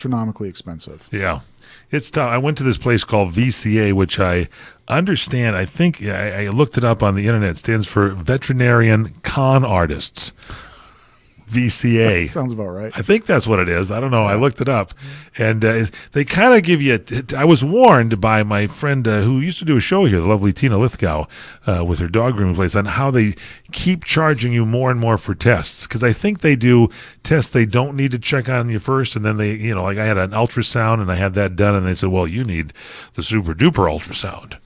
astronomically expensive. Yeah. It's tough. I went to this place called VCA, which I understand. I think I looked it up on the internet. It stands for Veterinarian Con Artists. VCA. Sounds about right. I think that's what it is. I don't know. I looked it up. And they kind of give you I was warned by my friend who used to do a show here, the lovely Tina Lithgow, with her dog grooming place, on how they keep charging you more and more for tests. Because I think they do tests they don't need to check on you first. And then they, like I had an ultrasound and I had that done. And they said, well, you need the super duper ultrasound.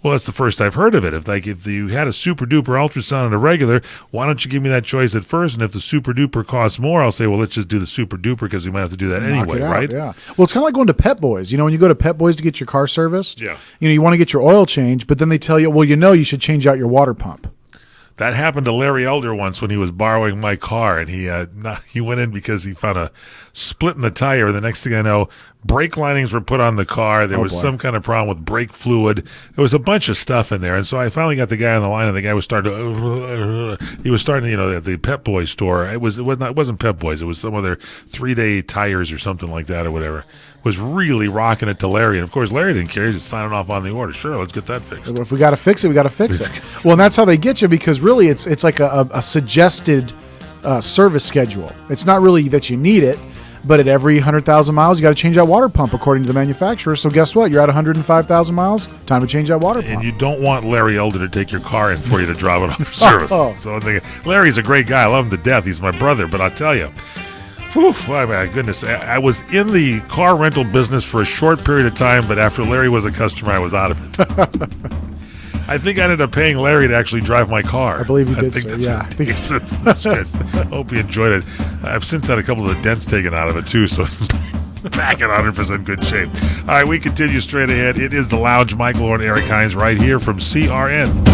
Well, that's the first I've heard of it. If you had a super duper ultrasound and a regular, why don't you give me that choice at first? And if the super duper costs more, I'll say, well, let's just do the super duper because we might have to do that anyway, right? Yeah. Well, it's kind of like going to Pet Boys. When you go to Pet Boys to get your car serviced, yeah. You want to get your oil changed, but then they tell you, well, you should change out your water pump. That happened to Larry Elder once when he was borrowing my car, and he went in because he found a split in the tire. The next thing I know, brake linings were put on the car. There was some kind of problem with brake fluid. There was a bunch of stuff in there, and so I finally got the guy on the line, and the guy was starting at the Pep Boys store. It wasn't Pep Boys. It was some other 3-day tires or something like that or whatever. Was really rocking it to Larry. And, of course, Larry didn't care. He was just signing off on the order. Sure, let's get that fixed. If we got to fix it, we got to fix it. Well, and that's how they get you, because really it's like a suggested service schedule. It's not really that you need it, but at every 100,000 miles, you got to change that water pump according to the manufacturer. So guess what? You're at 105,000 miles. Time to change that water pump. And you don't want Larry Elder to take your car in for you to drop it off for service. So Larry's a great guy. I love him to death. He's my brother. But I'll tell you, my goodness, I was in the car rental business for a short period of time, but after Larry was a customer, I was out of it. I think I ended up paying Larry to actually drive my car. I believe you did, sir. That's good. Hope you enjoyed it. I've since had a couple of the dents taken out of it, too, so it's back in 100% good shape. All right, we continue straight ahead. It is The Lounge. Michael Horn, Erik Hines right here from CRN.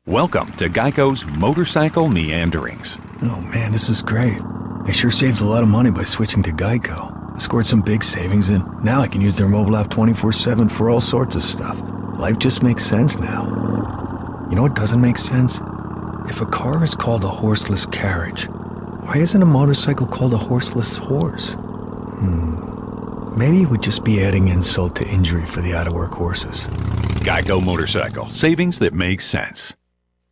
Welcome to Geico's Motorcycle Meanderings. Oh man, this is great. I sure saved a lot of money by switching to Geico. I scored some big savings, and now I can use their mobile app 24/7 for all sorts of stuff. Life just makes sense now. You know what doesn't make sense? If a car is called a horseless carriage, why isn't a motorcycle called a horseless horse? Maybe it would just be adding insult to injury for the out-of-work horses. Geico Motorcycle. Savings that make sense.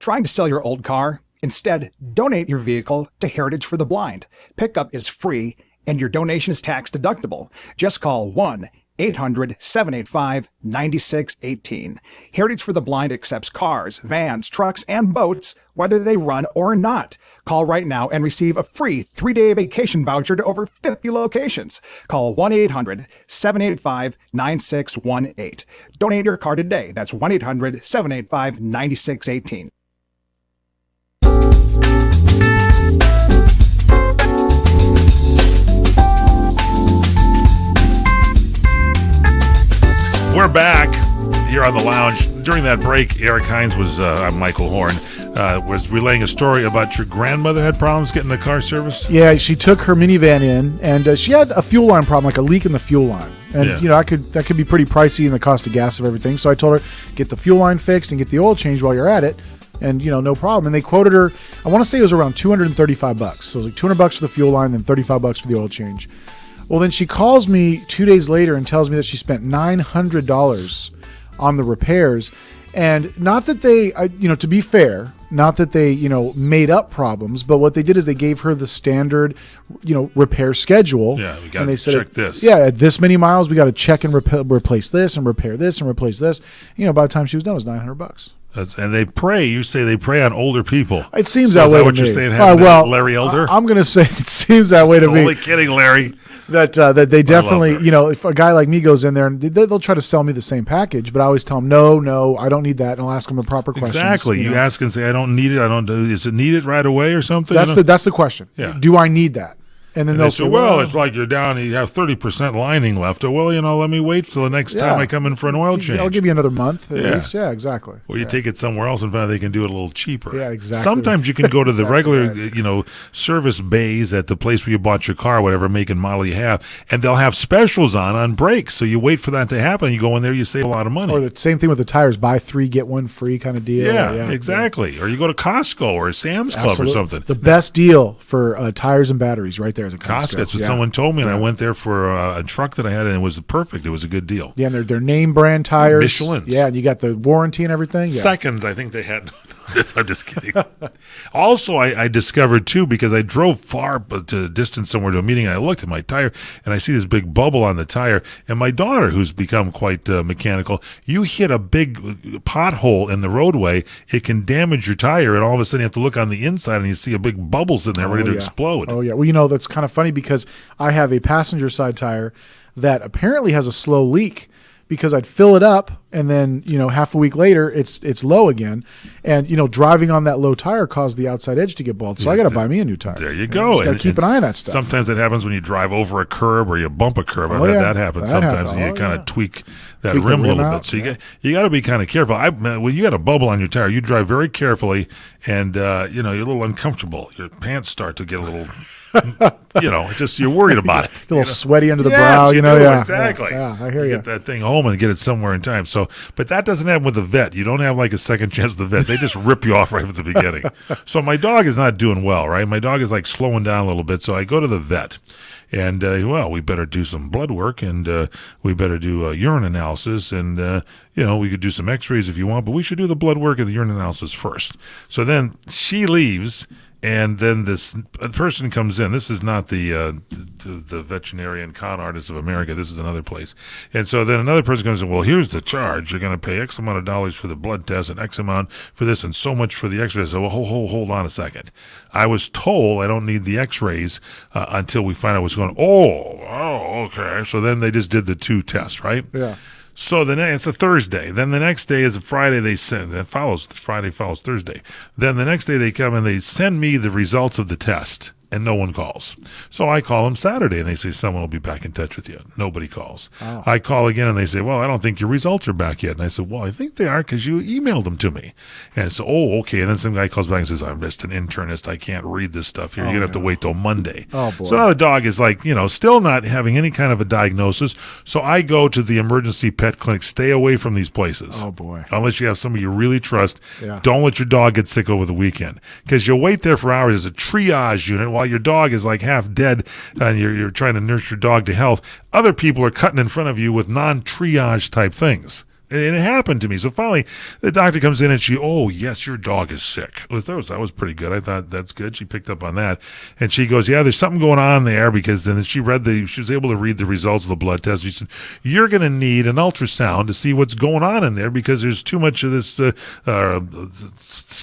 Trying to sell your old car? Instead, donate your vehicle to Heritage for the Blind. Pickup is free, and your donation is tax deductible. Just call 1-800-785-9618. Heritage for the Blind accepts cars, vans, trucks, and boats, whether they run or not. Call right now and receive a free 3-day vacation voucher to over 50 locations. Call 1-800-785-9618. Donate your car today. That's 1-800-785-9618. We're back here on The Lounge. During that break, Erik Hines I'm Michael Horn, was relaying a story about your grandmother had problems getting the car serviced. Yeah, she took her minivan in, and she had a fuel line problem, like a leak in the fuel line. And, that could be pretty pricey in the cost of gas of everything. So I told her, get the fuel line fixed and get the oil changed while you're at it. And, no problem. And they quoted her, I want to say it was around $235. So it was like $200 for the fuel line, then $35 for the oil change. Well, then she calls me 2 days later and tells me that she spent $900 on the repairs. And not that they, to be fair, not that they, made up problems, but what they did is they gave her the standard, repair schedule. Yeah, we got to check this. Yeah, at this many miles, we got to check and replace this and repair this and replace this. By the time she was done, it was $900. And they prey. You say they prey on older people. It seems that way to me. Is that what you're saying? Larry Elder? I'm going to say it seems that way to me. Totally kidding, Larry. That they definitely, if a guy like me goes in there and they'll try to sell me the same package, but I always tell them, no, I don't need that, and I'll ask them the proper questions. Exactly. You ask and say, I don't need it. Is it needed right away or something? That's the question. Yeah. Do I need that? And then they they'll say, say, well, it's like you're down, you have 30% lining left. Or, well, let me wait till the next time I come in for an oil change. I'll give you another month at least. Yeah, exactly. Or you take it somewhere else and find out they can do it a little cheaper. Yeah, exactly. Sometimes you can go to the regular, service bays at the place where you bought your car, whatever make and model you have, and they'll have specials on brakes. So you wait for that to happen. You go in there, you save a lot of money. Or the same thing with the tires, buy 3, get 1 free kind of deal. Yeah, exactly. Yeah. Or you go to Costco or Sam's Club or something. The best deal for tires and batteries right there is a Costco. That's what someone told me, and I went there for a truck that I had, and it was perfect. It was a good deal. Yeah, and they're name brand tires. Michelin's. Yeah, and you got the warranty and everything. Yeah. Seconds, I think they had. I'm just kidding. Also, I discovered, too, because I drove far to a distance somewhere to a meeting, and I looked at my tire, and I see this big bubble on the tire. And my daughter, who's become quite mechanical, you hit a big pothole in the roadway, it can damage your tire, and all of a sudden you have to look on the inside, and you see a big bubbles in there ready to explode. Oh, yeah. Well, that's kind of funny because I have a passenger side tire that apparently has a slow leak because I'd fill it up and then, half a week later it's low again. And, driving on that low tire caused the outside edge to get bald. So I got to buy me a new tire. There you go. Got to keep an eye on that stuff. Sometimes it happens when you drive over a curb or you bump a curb. I've had that happen sometimes. And you kind of tweak that rim a little bit. So you got to be kind of careful. When you got a bubble on your tire, you drive very carefully and, you're a little uncomfortable. Your pants start to get a little... you're worried about it. A little sweaty under the brow, Exactly. Yeah, I hear you. Get that thing home and get it somewhere in time. So, but that doesn't happen with the vet. You don't have like a second chance with the vet. They just rip you off right at the beginning. So my dog is not doing well, right? My dog is like slowing down a little bit. So I go to the vet. And, we better do some blood work and we better do a urine analysis. And, we could do some x-rays if you want, but we should do the blood work and the urine analysis first. So then she leaves. And then this person comes in. This is not the veterinarian con artist of America. This is another place. And so then another person comes in. Well, here's the charge. You're going to pay X amount of dollars for the blood test and X amount for this and so much for the X-rays. So hold on a second. I was told I don't need the X-rays until we find out what's going on. Oh, okay. So then they just did the 2 tests, right? Yeah. So it's a Thursday. Then the next day is a Friday. Friday follows Thursday. Then the next day they come and they send me the results of the test. And no one calls. So I call them Saturday, and they say, someone will be back in touch with you. Nobody calls. Oh. I call again, and they say, well, I don't think your results are back yet. And I said, well, I think they are because you emailed them to me. And so, okay. And then some guy calls back and says, I'm just an internist. I can't read this stuff here. You're going to have to wait till Monday. Oh, boy. So now the dog is like, still not having any kind of a diagnosis. So I go to the emergency pet clinic. Stay away from these places. Oh, boy. Unless you have somebody you really trust. Yeah. Don't let your dog get sick over the weekend because you'll wait there for hours. There's a triage unit while your dog is like half dead and you're trying to nurse your dog to health. Other people are cutting in front of you with non-triage type things. And it happened to me. So finally, the doctor comes in and yes, your dog is sick. That was pretty good. I thought that's good. She picked up on that. And she goes, yeah, there's something going on there because then she was able to read the results of the blood test. She said, you're going to need an ultrasound to see what's going on in there because there's too much of this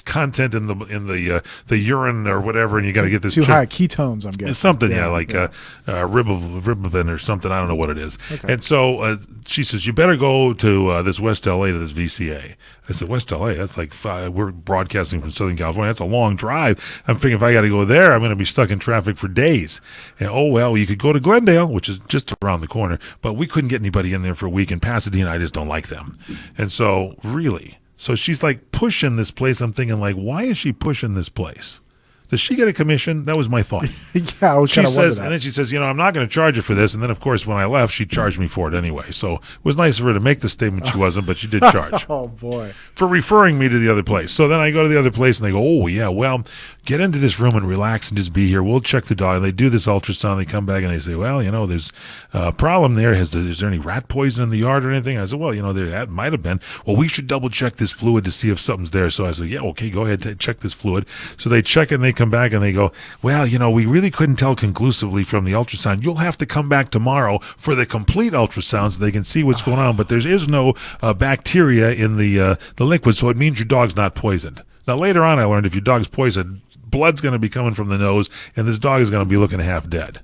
content in the urine or whatever, and you got to get this too high ketones. I'm guessing something, riboflavin or something. I don't know what it is. Okay. And so she says, you better go to this West LA to this VCA. I said, West LA? That's like we're broadcasting from Southern California. That's a long drive. I'm thinking if I got to go there, I'm going to be stuck in traffic for days. And you could go to Glendale, which is just around the corner, but we couldn't get anybody in there for a week. In Pasadena, I just don't like them. And so really, she's like pushing this place. I'm thinking like, why is she pushing this place? Does she get a commission? That was my thought. Yeah, I was she says, and then she says, I'm not going to charge you for this. And then, of course, when I left, she charged me for it anyway. So it was nice of her to make the statement she wasn't, but she did charge. Oh, boy. For referring me to the other place. So then I go to the other place, and they go, oh, yeah, well, get into this room and relax and just be here. We'll check the dog. And they do this ultrasound. They come back, and they say, well, there's a problem there. Is there any rat poison in the yard or anything? I said, well, there might have been. Well, we should double-check this fluid to see if something's there. So I said, yeah, okay, go ahead, check this fluid. So they check it, and they come back, and they go, well, we really couldn't tell conclusively from the ultrasound. You'll have to come back tomorrow for the complete ultrasound so they can see what's going on. But there is no bacteria in the liquid, so it means your dog's not poisoned. Now, later on, I learned if your dog's poisoned, blood's going to be coming from the nose, and this dog is going to be looking half dead.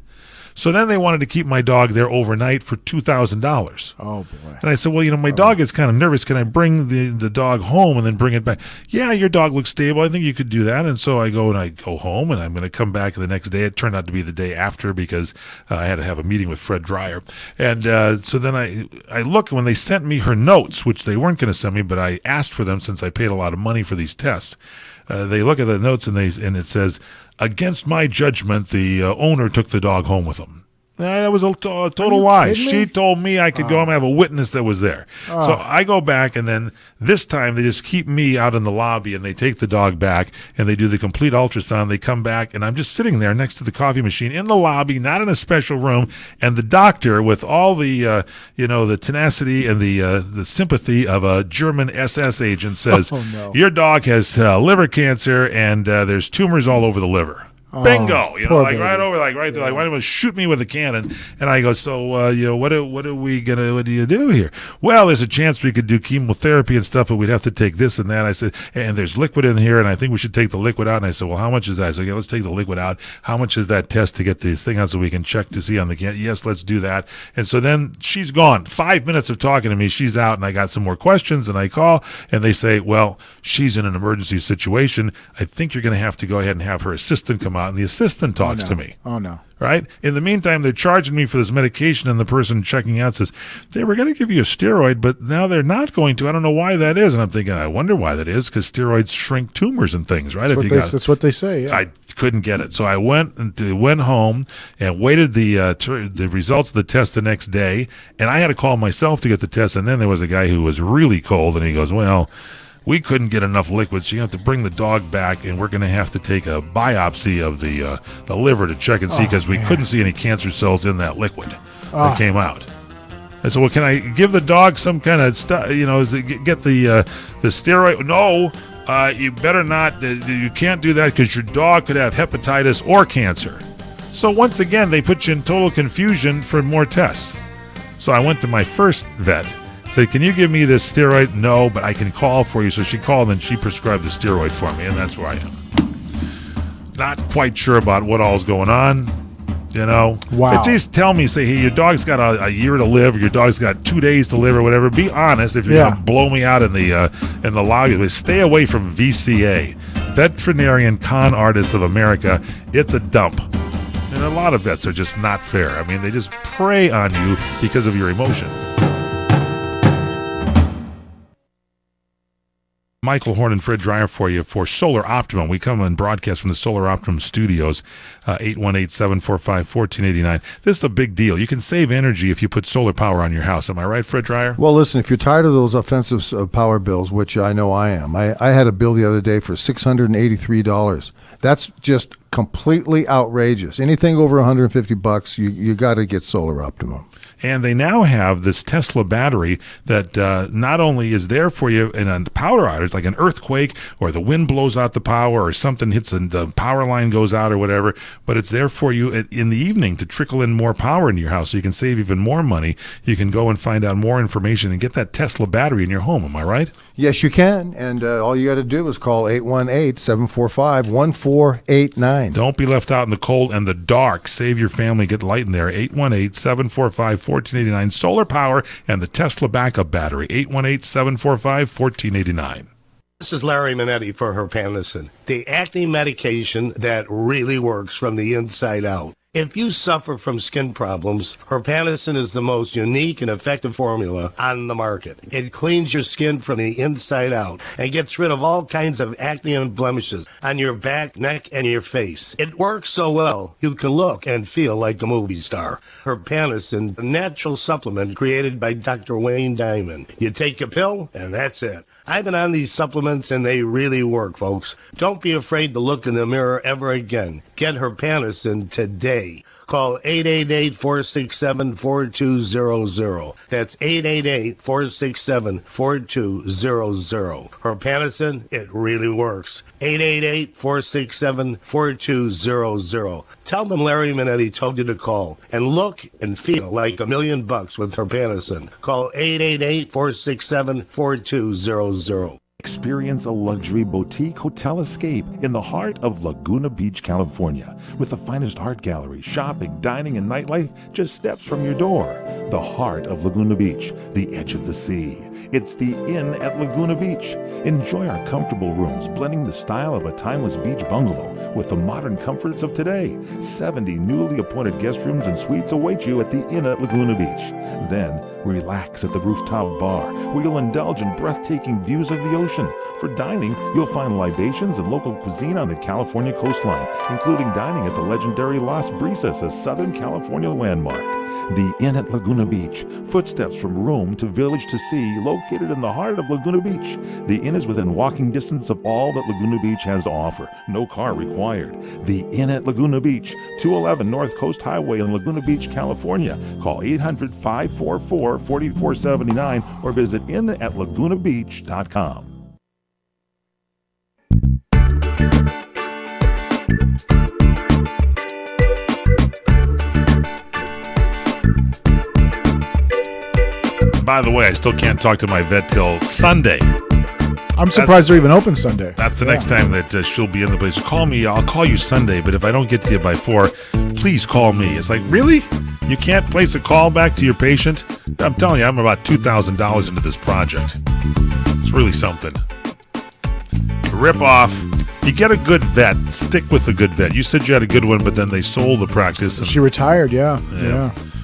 So then they wanted to keep my dog there overnight for $2,000. Oh boy. And I said, well, my dog is kind of nervous. Can I bring the dog home and then bring it back? Yeah, your dog looks stable. I think you could do that. And so I go home, and I'm going to come back the next day. It turned out to be the day after because I had to have a meeting with Fred Dreyer. And so then I look, when they sent me her notes, which they weren't going to send me, but I asked for them since I paid a lot of money for these tests. They look at the notes, and it says, against my judgment, the owner took the dog home with him. That was a total lie. She told me I could go home and have a witness that was there. So I go back, and then this time they just keep me out in the lobby, and they take the dog back, and they do the complete ultrasound. They come back, and I'm just sitting there next to the coffee machine in the lobby, not in a special room, and the doctor, with all the the tenacity and the sympathy of a German SS agent, says, your dog has liver cancer, and there's tumors all over the liver. Bingo, right over, right there, why don't you shoot me with a cannon? And I go, so, what do you do here? Well, there's a chance we could do chemotherapy and stuff, but we'd have to take this and that. I said, and there's liquid in here, and I think we should take the liquid out. And I said, well, how much is that? I said, okay, let's take the liquid out. How much is that test to get this thing out so we can check to see on the can? Yes, let's do that. And so then she's gone. 5 minutes of talking to me, she's out, and I got some more questions, and I call, and they say, well, she's in an emergency situation. I think you're going to have to go ahead and have her assistant come out. And the assistant talks to me. Oh, no. Right? In the meantime, they're charging me for this medication, and the person checking out says, they were going to give you a steroid, but now they're not going to. I don't know why that is. And I'm thinking, I wonder why that is, because steroids shrink tumors and things, right? That's what they say, yeah. I couldn't get it. So I went home and waited the results of the test the next day, and I had to call myself to get the test, and then there was a guy who was really cold, and he goes, well, we couldn't get enough liquid, so you have to bring the dog back, and we're going to have to take a biopsy of the liver to check and see, because we couldn't see any cancer cells in that liquid that came out. I said, well, can I give the dog some kind of stuff, get the steroid? No, you better not. You can't do that because your dog could have hepatitis or cancer. So once again, they put you in total confusion for more tests. So I went to my first vet. Said, can you give me this steroid? No, but I can call for you. So she called, and she prescribed the steroid for me, and that's where I am. Not quite sure about what all's going on, Wow. But just tell me, say, hey, your dog's got a year to live, or your dog's got 2 days to live, or whatever. Be honest if you're going to blow me out in the lobby. But stay away from VCA, Veterinarian Con Artists of America. It's a dump. And a lot of vets are just not fair. I mean, they just prey on you because of your emotion. Michael Horn and Fred Dreyer for you for Solar Optimum. We come and broadcast from the Solar Optimum studios, 818-745-1489. This is a big deal. You can save energy if you put solar power on your house. Am I right, Fred Dreyer? Well, listen, if you're tired of those offensive power bills, which I know I am, I had a bill the other day for $683. That's just completely outrageous. Anything over $150, you got to get Solar Optimum. And they now have this Tesla battery that not only is there for you in a power outage, like an earthquake or the wind blows out the power or something hits and the power line goes out or whatever, but it's there for you in the evening to trickle in more power into your house so you can save even more money. You can go and find out more information and get that Tesla battery in your home. Am I right? Yes, you can. And all you got to do is call 818-745-1489. Don't be left out in the cold and the dark. Save your family. Get light in there. 818-745-1489. Solar power and the Tesla backup battery. 818-745-1489. This is Larry Minetti for Herpanicin, the acne medication that really works from the inside out. If you suffer from skin problems, Herpanicin is the most unique and effective formula on the market. It cleans your skin from the inside out and gets rid of all kinds of acne and blemishes on your back, neck, and your face. It works so well, you can look and feel like a movie star. Herpanicin, a natural supplement created by Dr. Wayne Diamond. You take a pill, and that's it. I've been on these supplements, and they really work, folks. Don't be afraid to look in the mirror ever again. Get Herpanicin today. Call 888-467-4200. That's 888-467-4200. Herpanicin, it really works. 888-467-4200. Tell them Larry Minetti told you to call and look and feel like $1 million with Herpanicin. Call 888-467-4200. experience a luxury boutique hotel escape in the heart of Laguna Beach, California, with the finest art gallery, shopping, dining, and nightlife just steps from your door. The heart of Laguna Beach, the edge of the sea. It's the Inn at Laguna Beach. Enjoy our comfortable rooms, blending the style of a timeless beach bungalow with the modern comforts of today. 70 newly appointed guest rooms and suites await you at the Inn at Laguna Beach. Then, relax at the rooftop bar, where you'll indulge in breathtaking views of the ocean. For dining, you'll find libations and local cuisine on the California coastline, including dining at the legendary Las Brisas, a Southern California landmark. The Inn at Laguna Beach, footsteps from room to village to sea, located in the heart of Laguna Beach. The Inn is within walking distance of all that Laguna Beach has to offer. No car required. The Inn at Laguna Beach, 211 North Coast Highway in Laguna Beach, California. Call 800-544-4479 or visit innatlagunabeach.com. By the way, I still can't talk to my vet till Sunday. I'm surprised they're even open Sunday. That's the next time that she'll be in the place. Call me. I'll call you Sunday, but if I don't get to you by 4, please call me. It's like, really? You can't place a call back to your patient? I'm telling you, I'm about $2,000 into this project. It's really something. Rip off. You get a good vet. Stick with the good vet. You said you had a good one, but then they sold the practice. And she retired, yeah.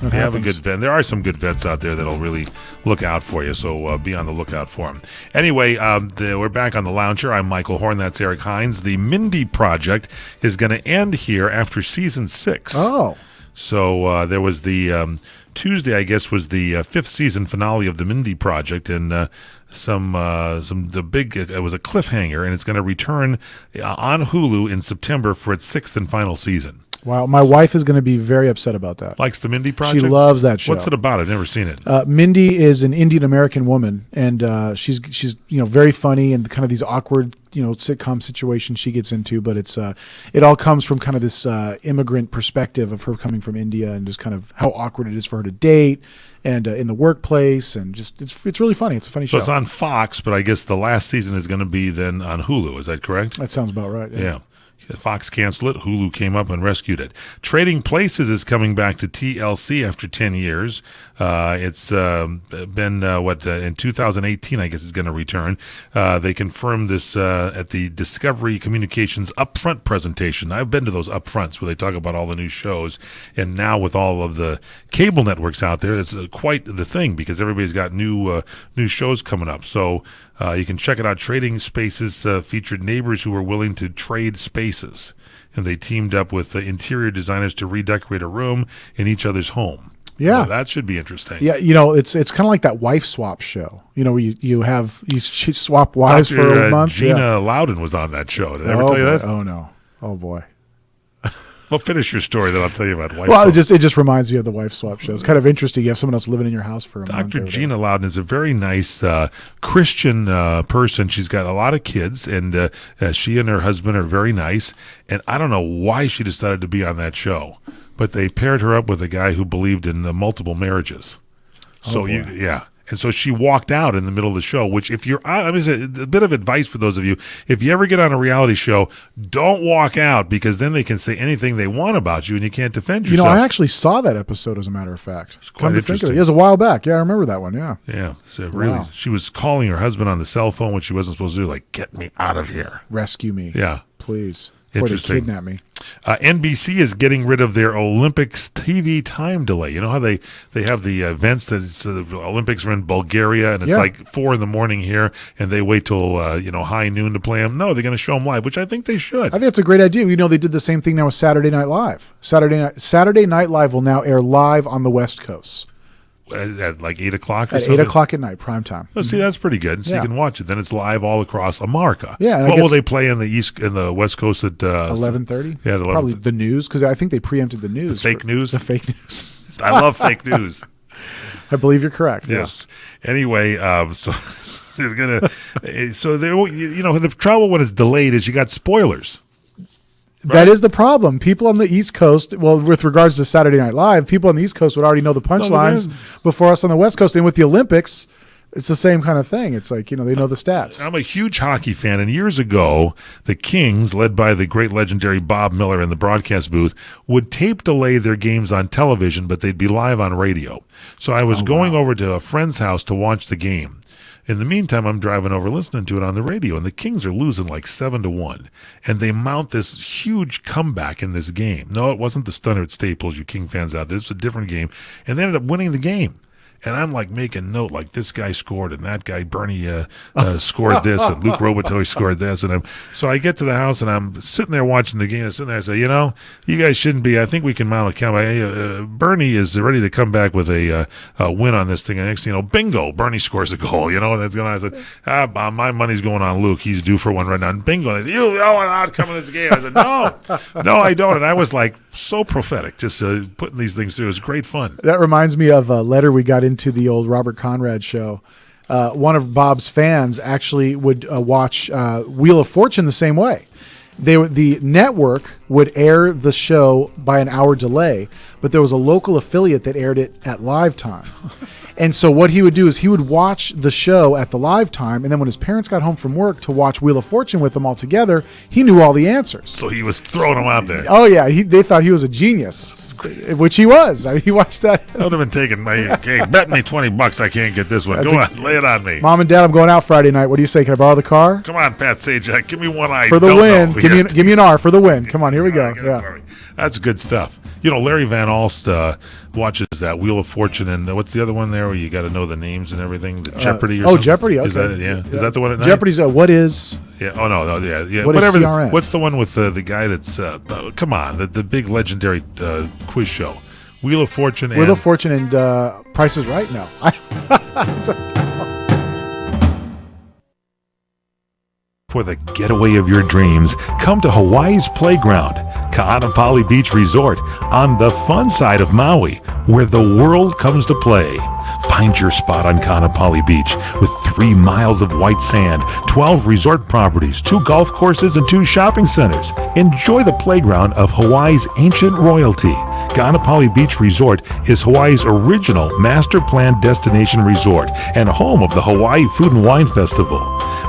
You have a good vet. There are some good vets out there that'll really look out for you, so be on the lookout for them. Anyway, we're back on the Lounger. I'm Michael Horn. That's Erik Hines. The Mindy Project is going to end here after season 6. Oh. So there was the Tuesday, I guess, was the 5th season finale of the Mindy Project, and it was a cliffhanger, and it's going to return on Hulu in September for its 6th and final season. Wow, my wife is going to be very upset about that. Likes the Mindy Project? She loves that show. What's it about? I've never seen it. Mindy is an Indian American woman, and she's very funny and kind of these awkward sitcom situations she gets into. But it all comes from kind of this immigrant perspective of her coming from India and just kind of how awkward it is for her to date and in the workplace, and just it's really funny. It's a funny show. So it's on Fox, but I guess the last season is going to be then on Hulu. Is that correct? That sounds about right. Yeah. Fox canceled it. Hulu came up and rescued it. Trading Places is coming back to TLC after 10 years. It's been, in 2018, I guess it's going to return. They confirmed this at the Discovery Communications Upfront presentation. I've been to those upfronts where they talk about all the new shows. And now with all of the cable networks out there, it's quite the thing because everybody's got new shows coming up. So you can check it out. Trading Spaces featured neighbors who were willing to trade spaces. And they teamed up with interior designers to redecorate a room in each other's home. Yeah, so that should be interesting. Yeah, it's kind of like that wife swap show. Where you swap wives for a month. Gina Loudon was on that show. Did I ever tell you that? Oh no! Oh boy! Well, finish your story, then I'll tell you about wife. Well, swap. It just reminds me of the wife swap show. It's kind of interesting. You have someone else living in your house for a month. Dr. Gina Loudon is a very nice Christian person. She's got a lot of kids, and she and her husband are very nice. And I don't know why she decided to be on that show, but they paired her up with a guy who believed in multiple marriages. So And so she walked out in the middle of the show, which if you're on, a bit of advice for those of you, if you ever get on a reality show, don't walk out because then they can say anything they want about you and you can't defend yourself. I actually saw that episode as a matter of fact. It's quite interesting. It was a while back. Yeah, I remember that one. Yeah. Yeah. So really, she was calling her husband on the cell phone, which she wasn't supposed to do, like, get me out of here. Rescue me. Yeah. Please. Interesting. Before they kidnap me. NBC is getting rid of their Olympics TV time delay. You know how they have the events that the Olympics are in Bulgaria and it's like 4 a.m. here, and they wait till high noon to play them. No, they're going to show them live, which I think they should. I think it's a great idea. They did the same thing now with Saturday Night Live. Saturday Night Live will now air live on the West Coast. At like 8 o'clock or at something? 8 o'clock at night, prime time. Oh, see, that's pretty good. So you can watch it. Then it's live all across America. Yeah. What will they play in the West Coast at 11:30? Yeah, probably the news, because I think they preempted the news. The fake news. The fake news. I love fake news. I believe you're correct. Yes. Anyway, so they're gonna. So they, the trouble when it's delayed is you got spoilers. Right. That is the problem. People on the East Coast, with regards to Saturday Night Live, people on the East Coast would already know the punchlines before us on the West Coast. And with the Olympics, It's the same kind of thing. It's like, they know the stats. I'm a huge hockey fan, and years ago, the Kings, led by the great legendary Bob Miller in the broadcast booth, would tape delay their games on television, but they'd be live on radio. So I was going over to a friend's house to watch the game. In the meantime, I'm driving over listening to it on the radio, and the Kings are losing like 7-1, and they mount this huge comeback in this game. No, it wasn't the stunner at Staples, you King fans out there. This was a different game, and they ended up winning the game. And I'm like making note, like this guy scored and that guy Bernie scored this and Luke Robitaille scored this, and so I get to the house and I'm sitting there watching the game. I'm sitting there and say, you guys shouldn't be. I think we can mount a comeback. Bernie is ready to come back with a win on this thing. And next thing you know, bingo, Bernie scores a goal. And that's going. I said, my money's going on Luke. He's due for one right now. And bingo, and they said, you not coming to this game. I said, no, I don't. And I was like so prophetic, just putting these things through. It was great fun. That reminds me of a letter we got into the old Robert Conrad show. One of Bob's fans actually would watch Wheel of Fortune the same way. The network would air the show by an hour delay, but there was a local affiliate that aired it at live time. And so what he would do is he would watch the show at the live time, and then when his parents got home from work to watch Wheel of Fortune with them all together, he knew all the answers. So he was throwing them out there. Oh, yeah. They thought he was a genius, which he was. I mean, he watched that. I would have been taking bet me $20 I can't get this one. Go on, lay it on me. Mom and Dad, I'm going out Friday night. What do you say? Can I borrow the car? Come on, Pat Sajak. Give me one eye. For the win. Give me an R for the win. Come on, here we go. Yeah. That's good stuff. Larry Van Alst watches that Wheel of Fortune, and what's the other one there where you got to know the names and everything? The Jeopardy or something? Jeopardy. Okay. Is that it? Yeah. Is that the one at night? Jeopardy's what is? Yeah. Oh, no. Yeah. What Whatever. is CRN? What's the one with the guy that's, come on, the big legendary quiz show? Wheel of Fortune and Price is Right? No. For the getaway of your dreams, come to Hawaii's Playground, Ka'anapali Beach Resort, on the fun side of Maui, where the world comes to play. Find your spot on Ka'anapali Beach with 3 miles of white sand, 12 resort properties, 2 golf courses, and 2 shopping centers. Enjoy the playground of Hawaii's ancient royalty. Ka'anapali Beach Resort is Hawaii's original master plan destination resort and home of the Hawaii Food and Wine Festival.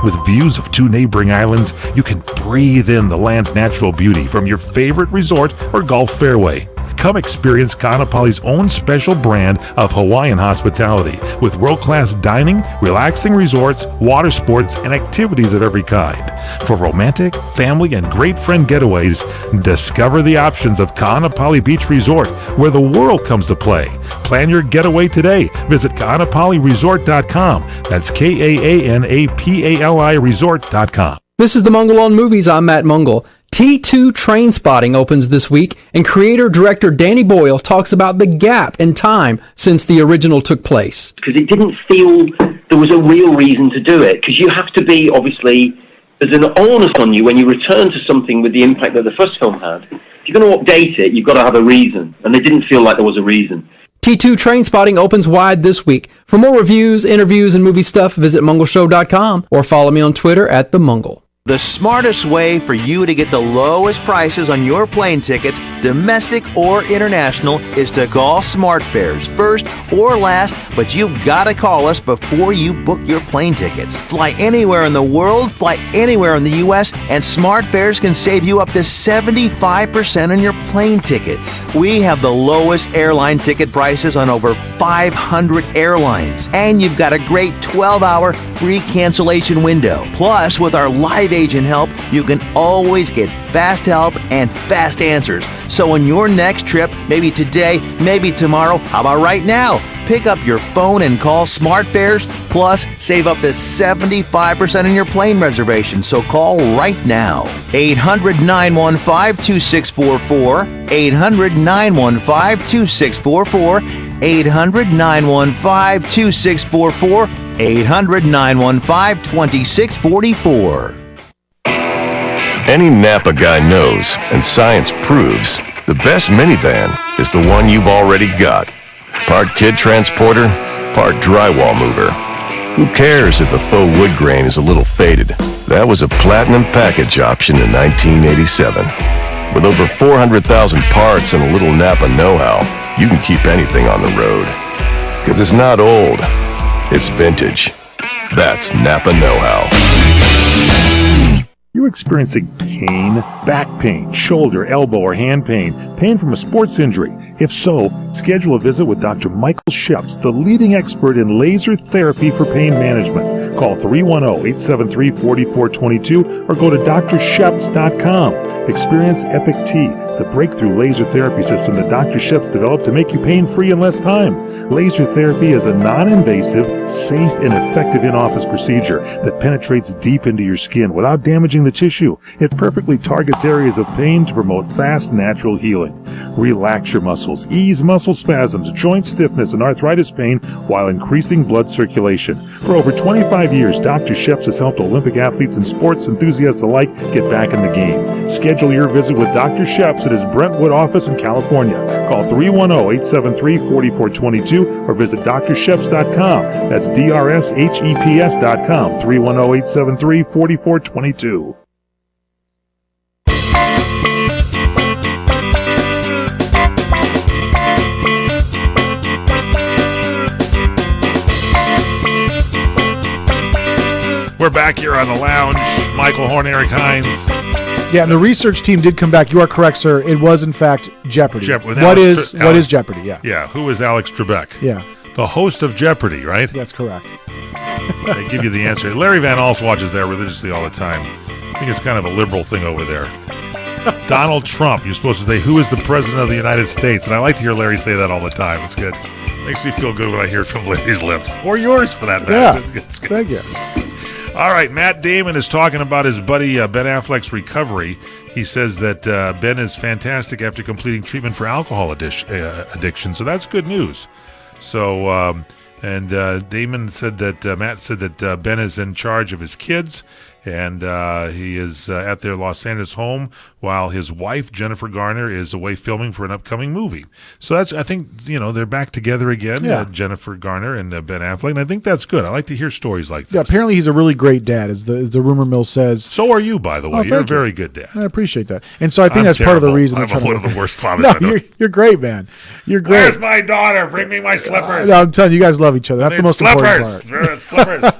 With views of 2 neighboring islands, you can breathe in the land's natural beauty from your favorite resort or golf fairway. Come experience Ka'anapali's own special brand of Hawaiian hospitality with world-class dining, relaxing resorts, water sports, and activities of every kind. For romantic, family, and great friend getaways, discover the options of Ka'anapali Beach Resort, where the world comes to play. Plan your getaway today. Visit Ka'anapaliResort.com. That's KAANAPALI Resort.com. This is the Mungle on Movies. I'm Matt Mungle. T2 Trainspotting opens this week, and creator-director Danny Boyle talks about the gap in time since the original took place. Because it didn't feel there was a real reason to do it, because you have to be, obviously, there's an onus on you when you return to something with the impact that the first film had. If you're going to update it, you've got to have a reason, and they didn't feel like there was a reason. T2 Trainspotting opens wide this week. For more reviews, interviews, and movie stuff, visit mungleshow.com or follow me on Twitter at @themungle. The smartest way for you to get the lowest prices on your plane tickets, domestic or international, is to call SmartFares first or last, but you've got to call us before you book your plane tickets. Fly anywhere in the world, fly anywhere in the U.S., and SmartFares can save you up to 75% on your plane tickets. We have the lowest airline ticket prices on over 500 airlines, and you've got a great 12-hour free cancellation window. Plus, with our live agent help, you can always get fast help and fast answers. So on your next trip, maybe today, maybe tomorrow, how about right now? Pick up your phone and call SmartFares, plus save up to 75% on your plane reservation. So call right now. 800-915-2644, 800-915-2644, 800-915-2644, 800-915-2644. Any Napa guy knows, and science proves, the best minivan is the one you've already got. Part kid transporter, part drywall mover. Who cares if the faux wood grain is a little faded? That was a platinum package option in 1987. With over 400,000 parts and a little Napa know-how, you can keep anything on the road. Because it's not old, it's vintage. That's Napa know-how. You're experiencing pain, back pain, shoulder, elbow, or hand pain from a sports injury. If so, schedule a visit with Dr. Michael Sheps, the leading expert in laser therapy for pain management. Call 310-873-4422 or go to drsheps.com. Experience Epic T, the breakthrough laser therapy system that Dr. Sheps developed to make you pain-free in less time. Laser therapy is a non-invasive, safe, and effective in-office procedure that penetrates deep into your skin without damaging the tissue. It perfectly targets areas of pain to promote fast, natural healing. Relax your muscles, ease muscle spasms, joint stiffness, and arthritis pain while increasing blood circulation. For over 25 years, Dr. Sheps has helped Olympic athletes and sports enthusiasts alike get back in the game. Schedule your visit with Dr. Sheps at his Brentwood office in California. Call 310-873-4422 or visit drsheps.com. That's DRSHEPS.com. 310-873-4422. We're back here on the lounge. Michael Horn, Erik Hines. Yeah, and the research team did come back. You are correct, sir. It was, in fact, Jeopardy. What is Jeopardy? Yeah. Yeah, who is Alex Trebek? Yeah. The host of Jeopardy, right? That's correct. They give you the answer. Larry Van Alst watches that religiously all the time. I think it's kind of a liberal thing over there. Donald Trump, you're supposed to say, who is the president of the United States? And I like to hear Larry say that all the time. It's good. Makes me feel good when I hear it from Larry's lips. Or yours, for that matter. Yeah. Thank you. All right, Matt Damon is talking about his buddy Ben Affleck's recovery. He says that Ben is fantastic after completing treatment for alcohol addiction, so that's good news. So, Damon said that, Matt said that Ben is in charge of his kids, and he is at their Los Angeles home while his wife, Jennifer Garner, is away filming for an upcoming movie. So that's, I think, they're back together again, Jennifer Garner and Ben Affleck, and I think that's good. I like to hear stories like this. Yeah, apparently he's a really great dad, as the rumor mill says. So are you, by the way. You're a very good dad. I appreciate that. And so I think that's part of the reason. I'm one of the worst fathers I know. You're great, man. You're great. Where's my daughter? Bring me my slippers. No, I'm telling you, you guys love each other. That's the most important part. Slippers.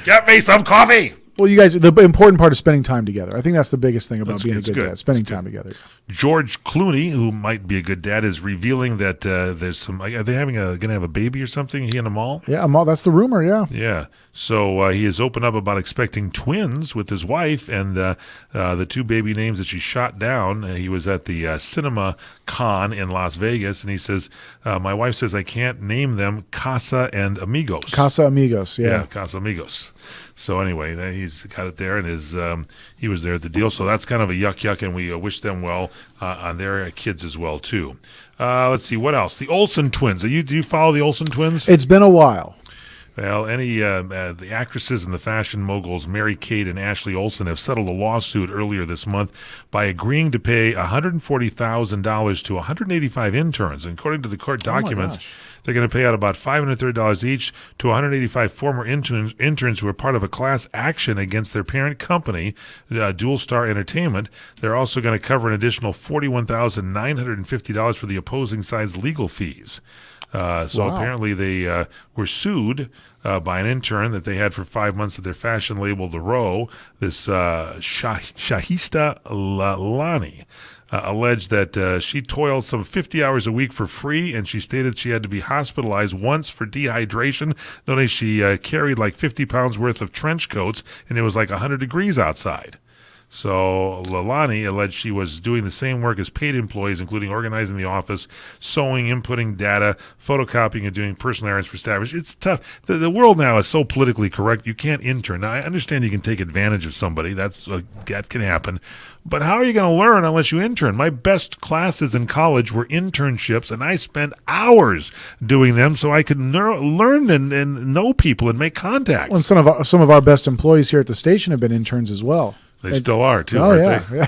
Get me some coffee. Well, you guys, the important part is spending time together. I think that's the biggest thing about being a good dad, spending time together. George Clooney, who might be a good dad, is revealing that there's some. Are they going to have a baby or something? He and Amal? Yeah, Amal. That's the rumor. Yeah. Yeah. So he has opened up about expecting twins with his wife, and the two baby names that she shot down. He was at the Cinema Con in Las Vegas, and he says, "My wife says I can't name them Casa and Amigos." Casa Amigos. Yeah. Casa Amigos. So anyway, he's got it there, and he was there at the deal. So that's kind of a yuck, and we wish them well on their kids as well too. Let's see what else. The Olsen twins. Do you follow the Olsen twins? It's been a while. Well, the actresses and the fashion moguls Mary-Kate and Ashley Olsen have settled a lawsuit earlier this month by agreeing to pay $140,000 to 185 interns. And according to the court documents, they're going to pay out about $530 each to 185 former interns who are part of a class action against their parent company, Dual Star Entertainment. They're also going to cover an additional $41,950 for the opposing side's legal fees. So apparently they were sued by an intern that they had for 5 months at their fashion label, The Row. This Shahista Lani alleged that she toiled some 50 hours a week for free, and she stated she had to be hospitalized once for dehydration. Notice she carried like 50 pounds worth of trench coats, and it was like 100 degrees outside. So Lalani alleged she was doing the same work as paid employees, including organizing the office, sewing, inputting data, photocopying, and doing personal errands for staff. It's tough. The world now is so politically correct. You can't intern. Now, I understand you can take advantage of somebody. That can happen. But how are you going to learn unless you intern? My best classes in college were internships, and I spent hours doing them so I could learn and know people and make contacts. Well, and some of our best employees here at the station have been interns as well. They still are, too, aren't they? Yeah.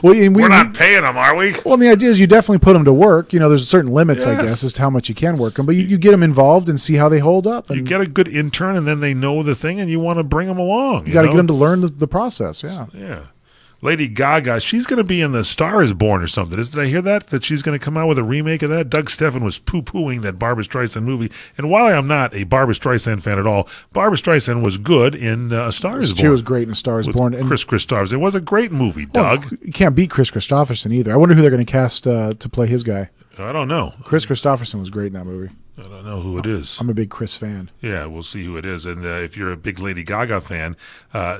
Well, we're not paying them, are we? Well, the idea is you definitely put them to work. There's certain limits, I guess, as to how much you can work them. But you get them involved and see how they hold up. You get a good intern, and then they know the thing, and you want to bring them along. You got to get them to learn the process, yeah. Yeah. Lady Gaga, she's going to be in The Star is Born or something. Did I hear that? That she's going to come out with a remake of that? Doug Steffen was poo-pooing that Barbra Streisand movie. And while I'm not a Barbra Streisand fan at all, Barbra Streisand was good in A Star is Born. She was great in A Star is Born. And Chris Christopherson. It was a great movie, Doug. Well, you can't beat Chris Christopherson either. I wonder who they're going to cast to play his guy. I don't know. Chris Christopherson was great in that movie. I don't know who it is. I'm a big Chris fan. Yeah, we'll see who it is. And if you're a big Lady Gaga fan,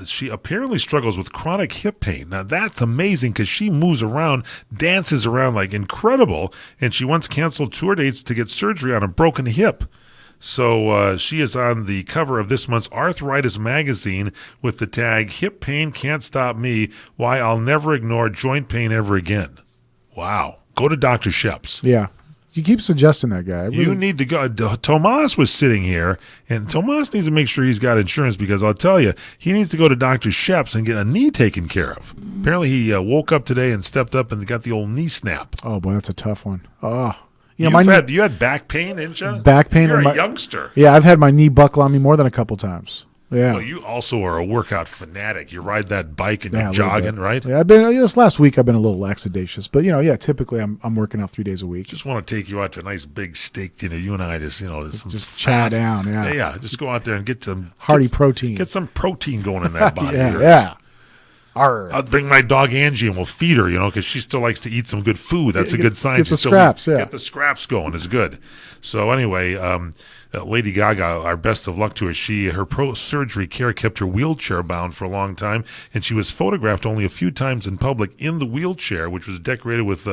she apparently struggles with chronic hip pain. Now, that's amazing because she moves around, dances around like incredible, and she once canceled tour dates to get surgery on a broken hip. So she is on the cover of this month's Arthritis magazine with the tag, "Hip pain can't stop me, why I'll never ignore joint pain ever again." Wow. Go to Dr. Sheps. Yeah. You keep suggesting that guy. You need to go. Tomas was sitting here, and Tomas needs to make sure he's got insurance because I'll tell you, he needs to go to Dr. Sheps and get a knee taken care of. Apparently, he woke up today and stepped up and got the old knee snap. Oh, boy, that's a tough one. Oh. You had back pain, didn't you? Back pain. You're a youngster. Yeah, I've had my knee buckle on me more than a couple times. Yeah. Well, you also are a workout fanatic. You ride that bike and you're jogging, right? Yeah, this last week I've been a little laxadacious, but typically I'm working out 3 days a week. Just want to take you out to a nice big steak dinner. You and I just chow down. Yeah. Yeah. Just go out there and get some hearty protein. Get some protein going in that body. Yeah. I'll bring my dog Angie and we'll feed her, because she still likes to eat some good food. That's a good sign. Get the scraps, Get the scraps going is good. So anyway, Lady Gaga, our best of luck to her. Her pro-surgery care kept her wheelchair bound for a long time, and she was photographed only a few times in public in the wheelchair, which was decorated with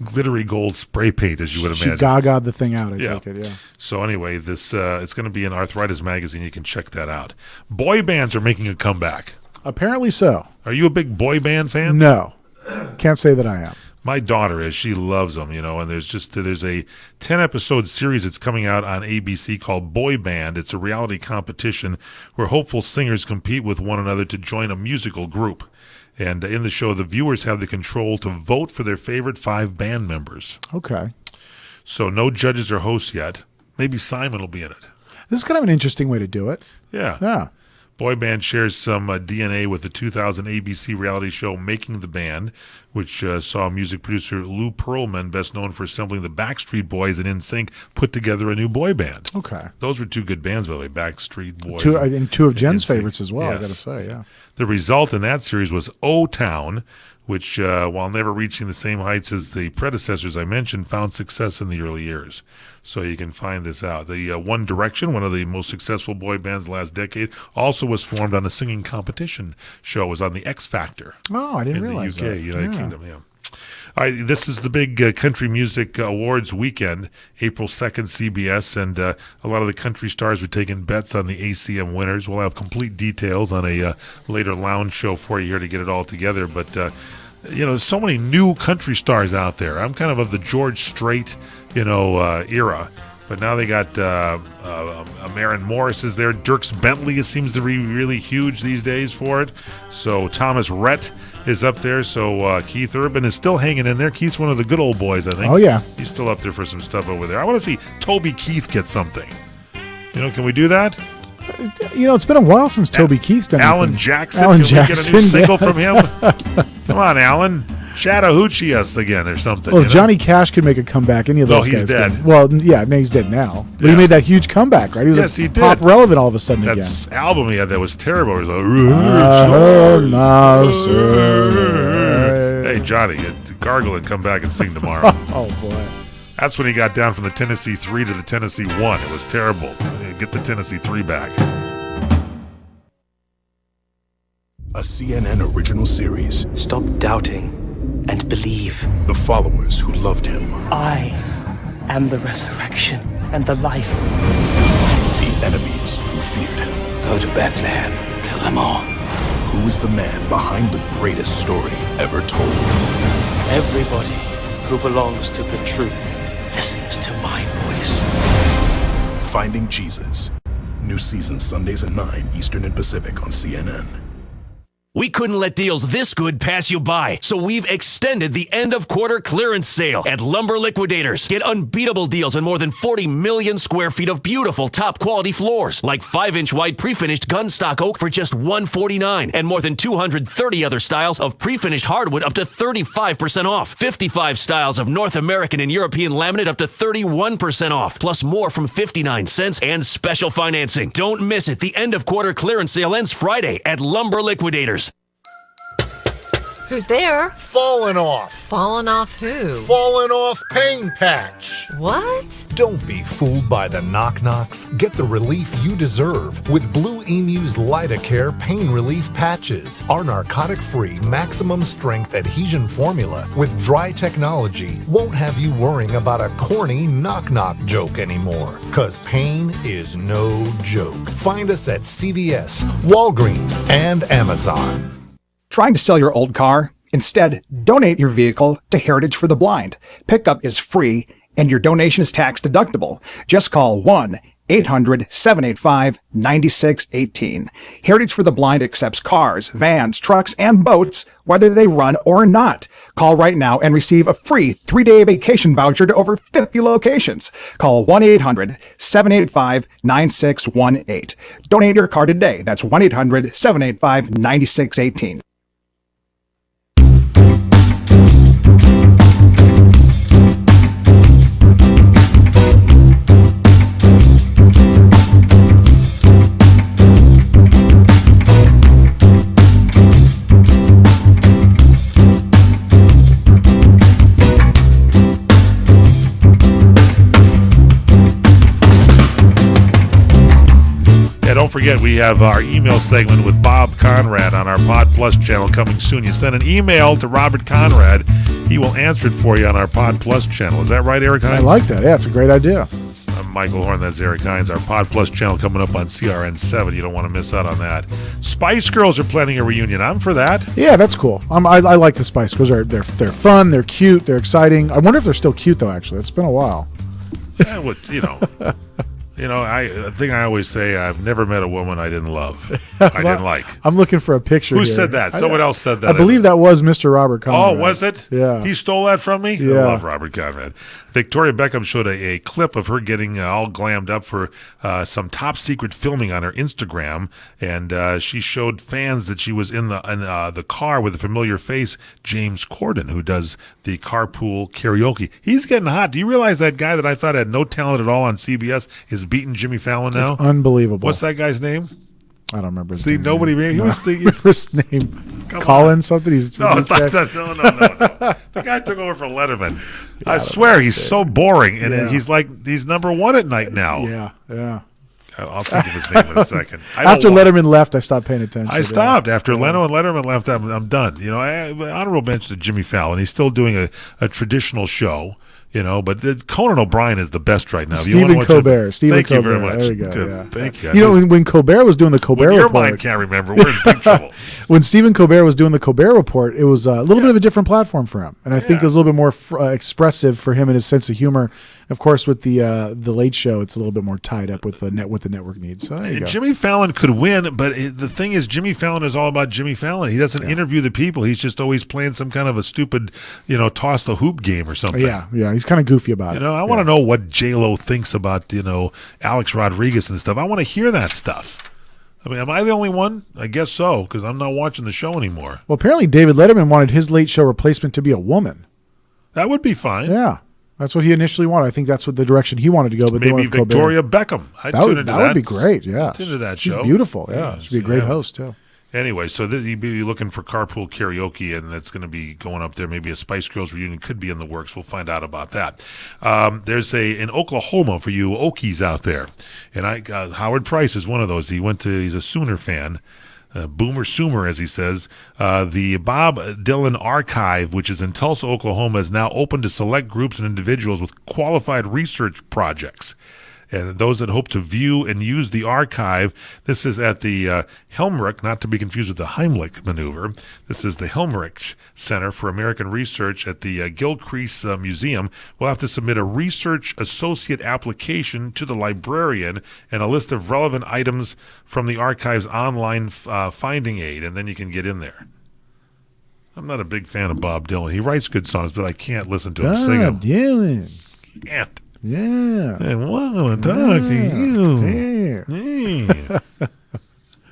glittery gold spray paint, as you would imagine. She Gaga'd the thing out, I take it, yeah. So anyway, this it's going to be in Arthritis magazine. You can check that out. Boy bands are making a comeback. Apparently so. Are you a big boy band fan? No. Can't say that I am. My daughter is. She loves them, and there's a 10-episode series that's coming out on ABC called Boy Band. It's a reality competition where hopeful singers compete with one another to join a musical group. And in the show, the viewers have the control to vote for their favorite 5 band members. Okay. So no judges or hosts yet. Maybe Simon will be in it. This is kind of an interesting way to do it. Yeah. Yeah. Boy Band shares some DNA with the 2000 ABC reality show Making the Band, which saw music producer Lou Pearlman, best known for assembling the Backstreet Boys and NSYNC, put together a new boy band. Okay. Those were 2 good bands, by the way, Backstreet Boys. Two of Jen's NSYNC. favorites as well, Yes. I got to say, yeah. The result in that series was O-Town, which, while never reaching the same heights as the predecessors I mentioned, found success in the early years. So you can find this out. The One Direction, one of the most successful boy bands the last decade, also was formed on a singing competition show. It was on the X Factor. Oh, I didn't realize in the UK, that. United Kingdom, yeah. All right, this is the big Country Music Awards weekend, April 2nd, CBS, and a lot of the country stars are taking bets on the ACM winners. We'll have complete details on a later lounge show for you here to get it all together, but there's so many new country stars out there. I'm kind of the George Strait, era. But now they got Maren Morris is there. Dierks Bentley seems to be really huge these days for it. So Thomas Rhett is up there. So Keith Urban is still hanging in there. Keith's one of the good old boys, I think. Oh, yeah. He's still up there for some stuff over there. I want to see Toby Keith get something. Can we do that? It's been a while since Toby Keith's done Alan anything. Jackson. Alan Can Jackson, we get a new single yeah. from him? Come on, Alan. Chattahoochee us again or something. Well, Johnny Cash could make a comeback. Any of those guys he's dead. can. Well, yeah, he's dead now. But he made that huge comeback, right? He was he did. pop relevant all of a sudden that again. album he had that was terrible. It was like, hey, Johnny, gargle and come back and sing tomorrow. Oh, boy. That's when he got down from the Tennessee 3 to the Tennessee 1. It was terrible. Get the Tennessee 3 back. A CNN original series. Stop doubting and believe. The followers who loved him. I am the resurrection and the life. The enemies who feared him. Go to Bethlehem. Kill them all. Who is the man behind the greatest story ever told? Everybody who belongs to the truth listens to my voice. Finding Jesus. New season Sundays at 9 Eastern and Pacific on CNN. We couldn't let deals this good pass you by, so we've extended the end-of-quarter clearance sale at Lumber Liquidators. Get unbeatable deals on more than 40 million square feet of beautiful top-quality floors, like 5-inch wide pre-finished gunstock oak for just $149, and more than 230 other styles of pre-finished hardwood up to 35% off. 55 styles of North American and European laminate up to 31% off, plus more from 59 cents and special financing. Don't miss it. The end-of-quarter clearance sale ends Friday at Lumber Liquidators. Who's there? Falling off. Falling off who? Falling off pain patch. What? Don't be fooled by the knock-knocks. Get the relief you deserve with Blue Emu's Lidocare pain relief patches. Our narcotic-free, maximum-strength adhesion formula with dry technology won't have you worrying about a corny knock-knock joke anymore. 'Cause pain is no joke. Find us at CVS, Walgreens, and Amazon. Trying to sell your old car? Instead, donate your vehicle to Heritage for the Blind. Pickup is free, and your donation is tax deductible. Just call 1-800-785-9618. Heritage for the Blind accepts cars, vans, trucks, and boats, whether they run or not. Call right now and receive a free 3-day vacation voucher to over 50 locations. Call 1-800-785-9618. Donate your car today. That's 1-800-785-9618. Don't forget, we have our email segment with Bob Conrad on our Pod Plus channel coming soon. You send an email to Robert Conrad. He will answer it for you on our Pod Plus channel. Is that right, Erik Hines? I like that. Yeah, it's a great idea. I'm Michael Horn. That's Erik Hines. Our Pod Plus channel coming up on CRN7. You don't want to miss out on that. Spice Girls are planning a reunion. I'm for that. Yeah, that's cool. I like the Spice Girls. They're fun. They're cute. They're exciting. I wonder if they're still cute, though, actually. It's been a while. Yeah, well, a thing I always say, I've never met a woman I didn't love. I didn't like. I'm looking for a picture. Who here. said that? Someone else said that. I believe that was Mr. Robert Conrad. Oh, was it? Yeah. He stole that from me? Yeah. I love Robert Conrad. Victoria Beckham showed a clip of her getting all glammed up for some top secret filming on her Instagram, and she showed fans that she was in the car with a familiar face, James Corden, who does the carpool karaoke. He's getting hot. Do you realize that guy that I thought had no talent at all on CBS is beating Jimmy Fallon now? It's unbelievable. What's that guy's name? I don't remember his See, name. nobody. He was thinking first name. Colin something. He's no. The guy took over for Letterman. I swear he's so boring, and he's number one at night now. Yeah. I'll think of his name in a second. After Letterman left, I stopped paying attention. I stopped after Leno and Letterman left. I'm done. Honorable mention to Jimmy Fallon. He's still doing a traditional show. But Conan O'Brien is the best right now. Stephen Colbert. Thank you very much. There we go. Good. Yeah. Thank you. When Colbert was doing the Colbert Report. Your mind can't remember. We're in big trouble. When Stephen Colbert was doing the Colbert Report, it was a little bit of a different platform for him. And I think it was a little bit more expressive for him and his sense of humor. Of course, with the Late Show, it's a little bit more tied up with the network needs. So there you go. Jimmy Fallon could win, but the thing is, Jimmy Fallon is all about Jimmy Fallon. He doesn't interview the people. He's just always playing some kind of a stupid, toss the hoop game or something. Yeah. He's kind of goofy about it. I want to know what J-Lo thinks about, Alex Rodriguez and stuff. I want to hear that stuff. I mean, am I the only one? I guess so, because I'm not watching the show anymore. Well, apparently David Letterman wanted his Late Show replacement to be a woman. That would be fine. Yeah. That's what he initially wanted. I think that's what the direction he wanted to go. But maybe Victoria Beckham. I'd tune into that. That would be great, yeah. I'd tune into that She's show. Beautiful, yeah. She'd be a great host, too. Anyway, so you'd be looking for carpool karaoke, and that's going to be going up there. Maybe a Spice Girls reunion could be in the works. We'll find out about that. There's in Oklahoma for you Okies out there, and Howard Price is one of those. He's a Sooner fan. Boomer Sooner, as he says. The Bob Dylan Archive, which is in Tulsa, Oklahoma, is now open to select groups and individuals with qualified research projects. And those that hope to view and use the archive, this is at the Helmrich, not to be confused with the Heimlich maneuver. This is the Helmrich Center for American Research at the Gilcrease Museum. We'll have to submit a research associate application to the librarian and a list of relevant items from the archive's online finding aid, and then you can get in there. I'm not a big fan of Bob Dylan. He writes good songs, but I can't listen to him sing them. Bob Dylan. Can't. Yeah. I want to talk to you. Yeah.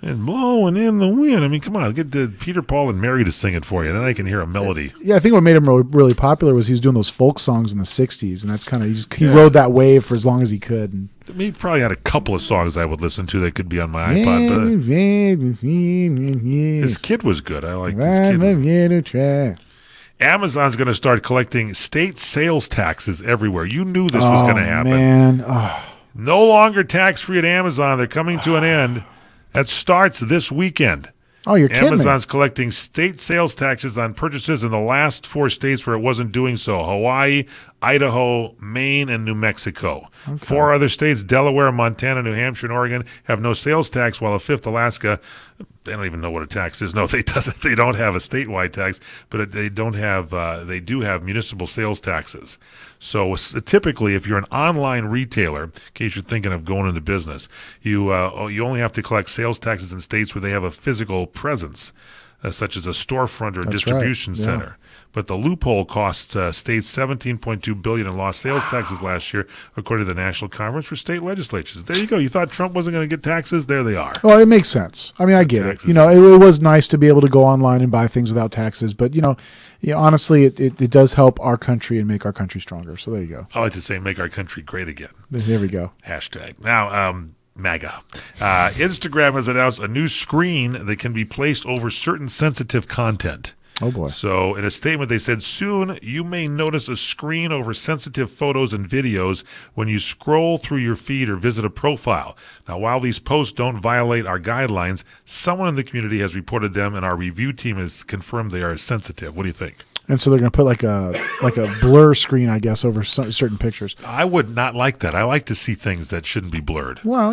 And blowing in the wind. I mean, come on, get the Peter, Paul, and Mary to sing it for you, and then I can hear a melody. Yeah, I think what made him really popular was he was doing those folk songs in the '60s, and that's kind of he rode that wave for as long as he could. And he probably had a couple of songs I would listen to that could be on my iPod, but his kid was good. I liked his kid. Amazon's going to start collecting state sales taxes everywhere. You knew this was going to happen. Man. No longer tax-free at Amazon. They're coming to an end. That starts this weekend. Oh, you're kidding me. Amazon's collecting state sales taxes on purchases in the last 4 states where it wasn't doing so: Hawaii, Idaho, Maine, and New Mexico. Okay. 4 other states, Delaware, Montana, New Hampshire, and Oregon, have no sales tax, while a fifth, Alaska, they don't even know what a tax is. No, they don't have a statewide tax, but they do have municipal sales taxes. So typically, if you're an online retailer, in case you're thinking of going into business, you only have to collect sales taxes in states where they have a physical presence, such as a storefront or distribution center. But the loophole cost states $17.2 billion in lost sales taxes last year, according to the National Conference for State Legislatures. There you go. You thought Trump wasn't going to get taxes? There they are. Well, it makes sense. I mean, I get it. It was nice to be able to go online and buy things without taxes, but honestly, it does help our country and make our country stronger. So there you go. I like to say, make our country great again. There we go. Hashtag. Now, MAGA. Instagram has announced a new screen that can be placed over certain sensitive content. Oh, boy. So in a statement, they said, soon you may notice a screen over sensitive photos and videos when you scroll through your feed or visit a profile. Now, while these posts don't violate our guidelines, someone in the community has reported them, and our review team has confirmed they are sensitive. What do you think? And so they're going to put like a blur screen, I guess, over certain pictures. I would not like that. I like to see things that shouldn't be blurred. Well,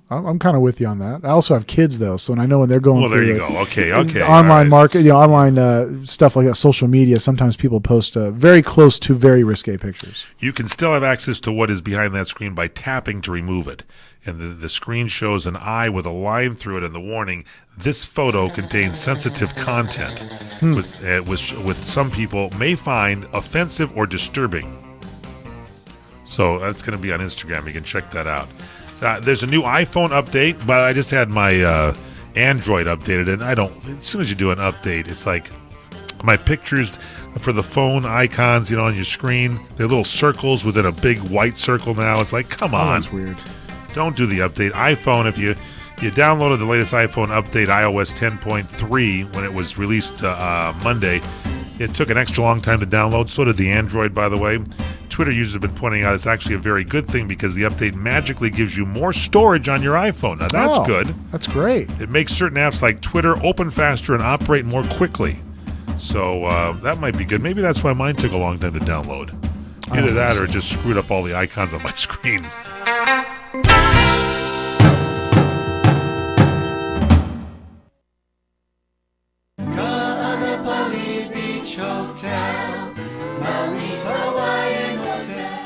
I'm kind of with you on that. I also have kids, though, so I know when they're going there you go. Okay. Online market, online stuff like that, social media, sometimes people post very close to very risque pictures. You can still have access to what is behind that screen by tapping to remove it. And the screen shows an eye with a line through it and the warning, this photo contains sensitive content, which some people may find offensive or disturbing. So that's going to be on Instagram. You can check that out. There's a new iPhone update, but I just had my Android updated, and as soon as you do an update, it's like my pictures for the phone icons, on your screen, they're little circles within a big white circle now. It's like, come on. That's weird. Don't do the update. iPhone, if you downloaded the latest iPhone update, iOS 10.3, when it was released Monday, it took an extra long time to download. So did the Android, by the way. Twitter users have been pointing out it's actually a very good thing because the update magically gives you more storage on your iPhone. Now, that's good. That's great. It makes certain apps like Twitter open faster and operate more quickly. So that might be good. Maybe that's why mine took a long time to download. Either that or it just screwed up all the icons on my screen.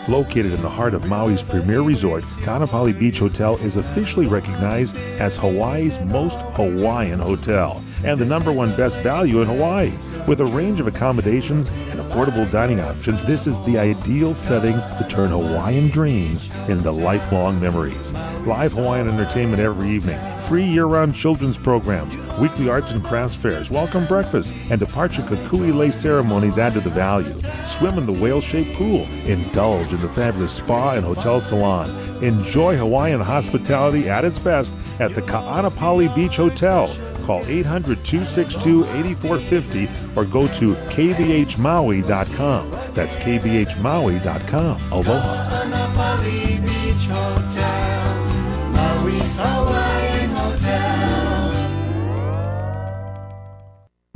Located in the heart of Maui's premier resort, Kaanapali Beach Hotel is officially recognized as Hawaii's most Hawaiian hotel and the #1 best value in Hawaii. With a range of accommodations and affordable dining options, this is the ideal setting to turn Hawaiian dreams into lifelong memories. Live Hawaiian entertainment every evening, free year-round children's programs, weekly arts and crafts fairs, welcome breakfast, and departure kukui lei ceremonies add to the value. Swim in the whale-shaped pool, indulge in the fabulous spa and hotel salon. Enjoy Hawaiian hospitality at its best at the Kaanapali Beach Hotel. Call 800-262-8450 or go to kbhmaui.com. That's kbhmaui.com. Aloha. Kaanapali Beach Hotel, Maui's Hawaiian Hotel.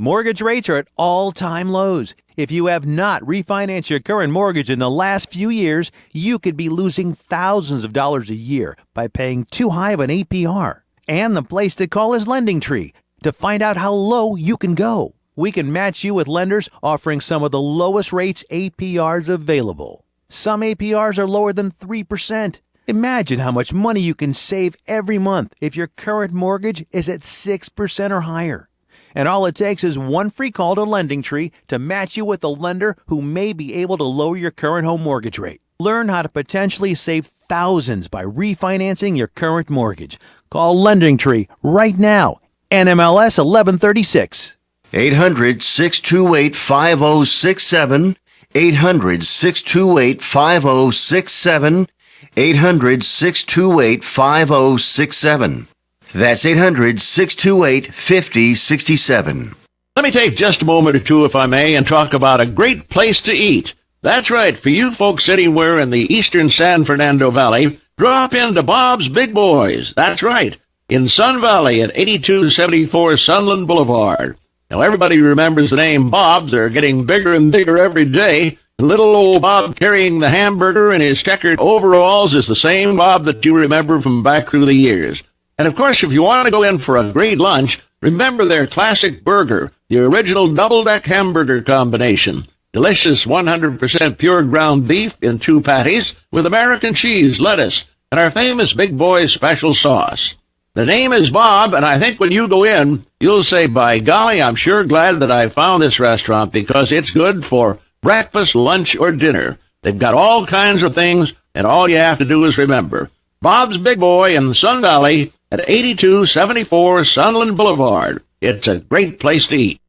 Mortgage rates are at all-time lows. If you have not refinanced your current mortgage in the last few years, you could be losing thousands of dollars a year by paying too high of an APR. And the place to call is LendingTree to find out how low you can go. We can match you with lenders offering some of the lowest rates APRs available. Some APRs are lower than 3%. Imagine how much money you can save every month if your current mortgage is at 6% or higher. And all it takes is one free call to LendingTree to match you with a lender who may be able to lower your current home mortgage rate. Learn how to potentially save thousands by refinancing your current mortgage. Call LendingTree right now. NMLS 1136. 800-628-5067. 800-628-5067. 800-628-5067. That's 800-628-5067. Let me take just a moment or two, if I may, and talk about a great place to eat. That's right, for you folks anywhere in the eastern San Fernando Valley, drop into Bob's Big Boys. That's right, in Sun Valley at 8274 Sunland Boulevard. Now, everybody remembers the name Bob. They're getting bigger and bigger every day. Little old Bob carrying the hamburger in his checkered overalls is the same Bob that you remember from back through the years. And of course, if you want to go in for a great lunch, remember their classic burger, the original double-deck hamburger combination. Delicious 100% pure ground beef in 2 patties with American cheese, lettuce, and our famous Big Boy's special sauce. The name is Bob, and I think when you go in, you'll say, by golly, I'm sure glad that I found this restaurant because it's good for breakfast, lunch, or dinner. They've got all kinds of things, and all you have to do is remember. Bob's Big Boy in Sun Valley at 8274 Sunland Boulevard. It's a great place to eat.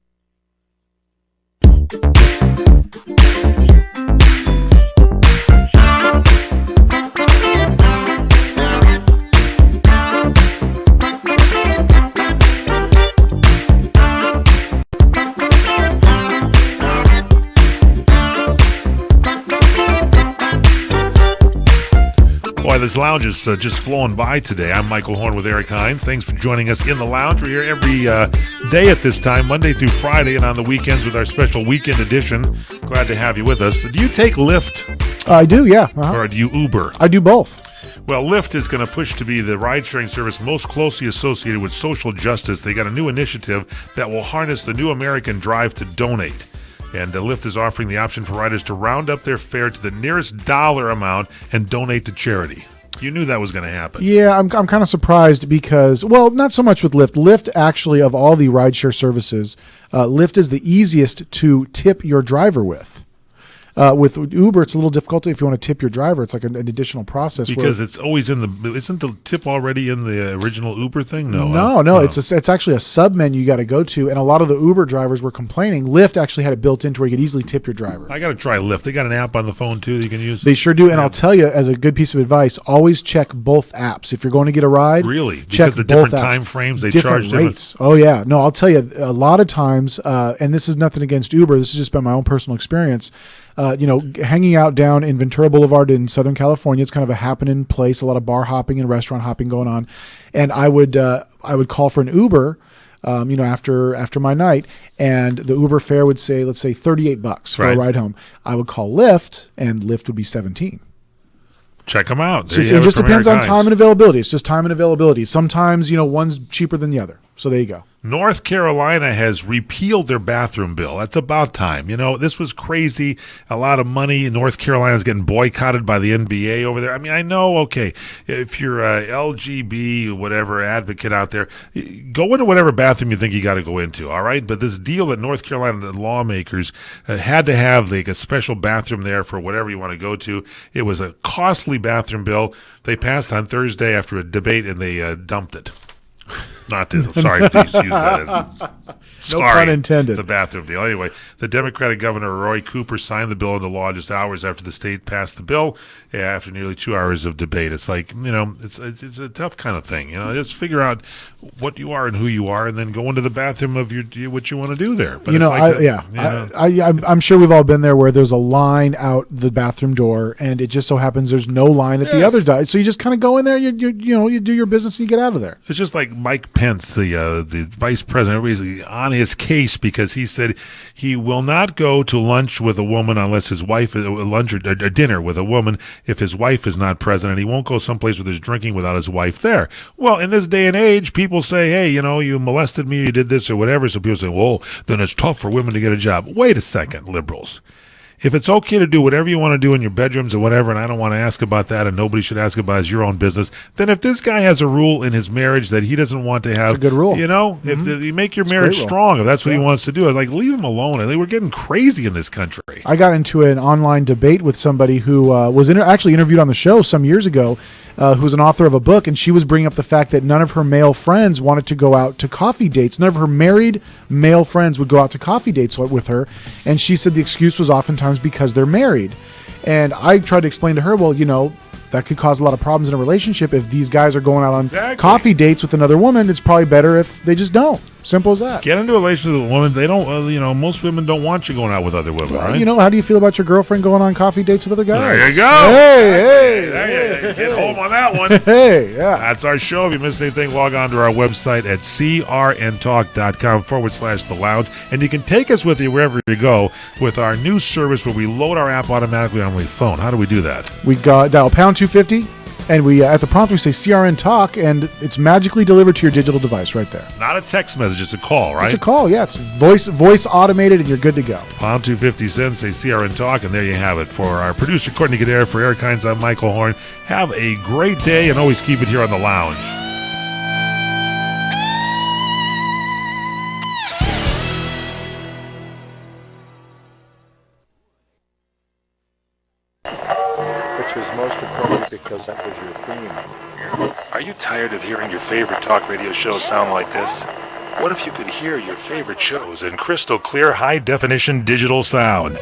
Boy, this lounge is just flowing by today. I'm Michael Horn with Erik Hines. Thanks for joining us in the lounge. We're here every day at this time, Monday through Friday, and on the weekends with our special weekend edition. Glad to have you with us. Do you take Lyft? I do, yeah. Or do you Uber? I do both. Well, Lyft is going to push to be the ride-sharing service most closely associated with social justice. They got a new initiative that will harness the new American drive to donate. And Lyft is offering the option for riders to round up their fare to the nearest dollar amount and donate to charity. You knew that was going to happen. Yeah, I'm kind of surprised because, well, not so much with Lyft. Lyft actually, of all the rideshare services, Lyft is the easiest to tip your driver with. With Uber, it's a little difficult if you want to tip your driver. It's like an additional process. Because it's always in the, isn't the tip already in the original Uber thing? No. It's actually a sub menu you got to go to. And a lot of the Uber drivers were complaining. Lyft actually had it built into where you could easily tip your driver. I got to try Lyft. They got an app on the phone too that you can use. They sure do. And I'll tell you, as a good piece of advice, always check both apps. If you're going to get a ride, really, check because the different both time frames they different charge rates. different. Oh yeah, no, I'll tell you, a lot of times, and this is nothing against Uber. This has just been my own personal experience. Hanging out down in Ventura Boulevard in Southern California, it's kind of a happening place. A lot of bar hopping and restaurant hopping going on, and I would call for an Uber. After my night, and the Uber fare would say, let's say $38 for a ride home. I would call Lyft, and Lyft would be $17. Check them out. So it just depends on time and availability. It's just time and availability. Sometimes, one's cheaper than the other. So there you go. North Carolina has repealed their bathroom bill. That's about time. This was crazy. A lot of money. North Carolina's getting boycotted by the NBA over there. I mean, I know, okay, if you're a LGB, whatever, advocate out there, go into whatever bathroom you think you got to go into, all right? But this deal that North Carolina lawmakers had to have like a special bathroom there for whatever you want to go to. It was a costly bathroom bill. They passed on Thursday after a debate, and they dumped it. Not this. Sorry, please use that as no pun intended. The bathroom deal. Anyway, the Democratic Governor Roy Cooper signed the bill into law just hours after the state passed the bill. After nearly 2 hours of debate, it's like it's a tough kind of thing. Just figure out what you are and who you are, and then go into the bathroom of what you want to do there. But I'm sure we've all been there where there's a line out the bathroom door, and it just so happens there's no line at the other side. So you just kind of go in there, you do your business, and you get out of there. It's just like Mike Pence, the vice president. Everybody's like, on his case because he said he will not go to lunch with a woman unless his wife lunch or dinner with a woman if his wife is not present, and he won't go someplace where there's drinking without his wife there. Well, in this day and age, people say, hey, you molested me, you did this or whatever. So people say, well, then it's tough for women to get a job. Wait a second, liberals. If it's okay to do whatever you want to do in your bedrooms or whatever, and I don't want to ask about that, and nobody should ask about it, it's your own business, then if this guy has a rule in his marriage that he doesn't want to have, it's a good rule. If you make your marriage strong, if that's what he wants to do, I was like, leave him alone. I think we're getting crazy in this country. I got into an online debate with somebody who was actually interviewed on the show some years ago, who's an author of a book, and she was bringing up the fact that none of her male friends wanted to go out to coffee dates. None of her married male friends would go out to coffee dates with her, and she said the excuse was oftentimes because they're married. And I tried to explain to her, well, that could cause a lot of problems in a relationship. If these guys are going out on coffee dates with another woman, it's probably better if they just don't. Simple as that. Get into a relationship with a woman. They don't, most women don't want you going out with other women, right? How do you feel about your girlfriend going on coffee dates with other guys? There you go. Hey. Get home on that one. Hey, yeah. That's our show. If you missed anything, log on to our website at crntalk.com/the lounge. And you can take us with you wherever you go with our new service where we load our app automatically on your phone. How do we do that? We dial pound 250. And we at the prompt we say CRN Talk, and it's magically delivered to your digital device right there. Not a text message, it's a call, right? It's a call, yeah. It's voice automated, and you're good to go. Pound 250 cents, say CRN Talk, and there you have it. For our producer, Courtney Gadare, for Erik Hines, I'm Michael Horn. Have a great day, and always keep it here on the lounge. Because that was your theme. Are you tired of hearing your favorite talk radio shows sound like this? What if you could hear your favorite shows in crystal clear, high-definition digital sound?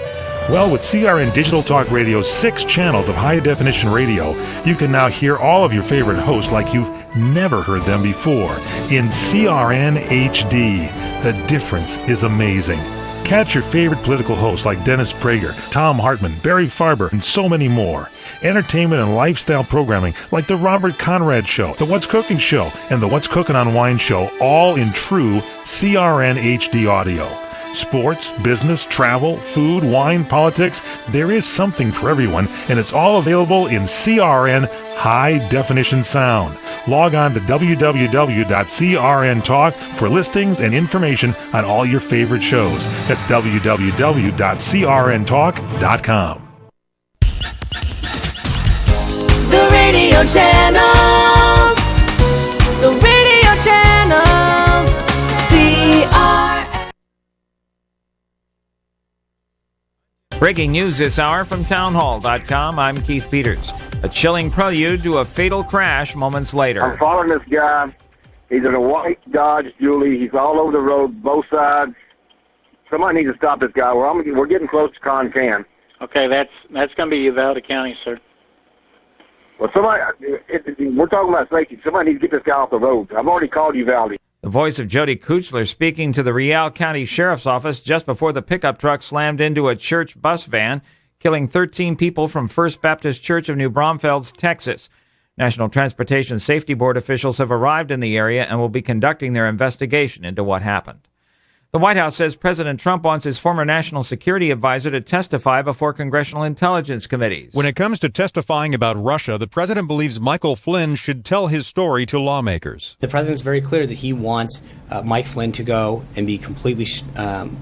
Well, with CRN Digital Talk Radio's 6 channels of high-definition radio, you can now hear all of your favorite hosts like you've never heard them before in CRN HD. The difference is amazing. Catch your favorite political hosts like Dennis Prager, Tom Hartman, Barry Farber, and so many more. Entertainment and lifestyle programming like The Robert Conrad Show, The What's Cooking Show, and The What's Cooking on Wine Show, all in true CRN HD audio. Sports, business, travel, food, wine, politics, there is something for everyone, and it's all available in CRN High Definition Sound. Log on to www.crntalk for listings and information on all your favorite shows. That's www.crntalk.com. The radio channels. The radio channels. CRN. Breaking news this hour from townhall.com. I'm Keith Peters. A chilling prelude to a fatal crash moments later. I'm following this guy. He's in a white Dodge Dually. He's all over the road, both sides. Somebody needs to stop this guy. We're getting close to Concan. Okay, that's going to be Uvalde County, sir. Well, we're talking about safety. Somebody needs to get this guy off the road. I've already called Uvalde. The voice of Jody Kuchler speaking to the Real County Sheriff's Office just before the pickup truck slammed into a church bus van, killing 13 people from First Baptist Church of New Braunfels, Texas. National Transportation Safety Board officials have arrived in the area and will be conducting their investigation into what happened. The White House says President Trump wants his former national security advisor to testify before congressional intelligence committees. When it comes to testifying about Russia, the president believes Michael Flynn should tell his story to lawmakers. The president's very clear that he wants Mike Flynn to go and be completely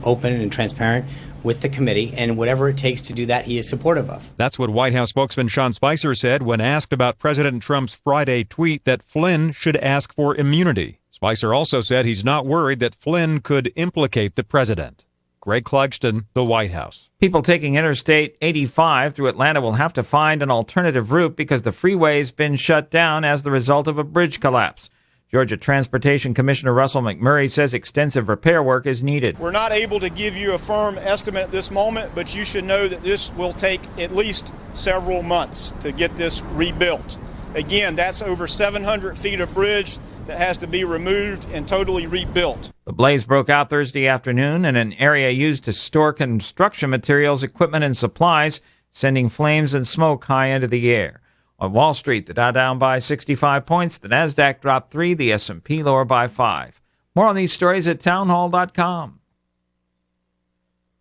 open and transparent with the committee, and whatever it takes to do that, he is supportive of. That's what White House spokesman Sean Spicer said when asked about President Trump's Friday tweet that Flynn should ask for immunity. Spicer also said he's not worried that Flynn could implicate the president. Greg Clugston, the White House. People taking Interstate 85 through Atlanta will have to find an alternative route because the freeway's been shut down as the result of a bridge collapse. Georgia Transportation Commissioner Russell McMurray says extensive repair work is needed. We're not able to give you a firm estimate at this moment, but you should know that this will take at least several months to get this rebuilt. Again, that's over 700 feet of bridge that has to be removed and totally rebuilt. The blaze broke out Thursday afternoon in an area used to store construction materials, equipment, and supplies, sending flames and smoke high into the air. On Wall Street, the Dow down by 65 points, the Nasdaq dropped 3, the S&P lower by 5. More on these stories at townhall.com.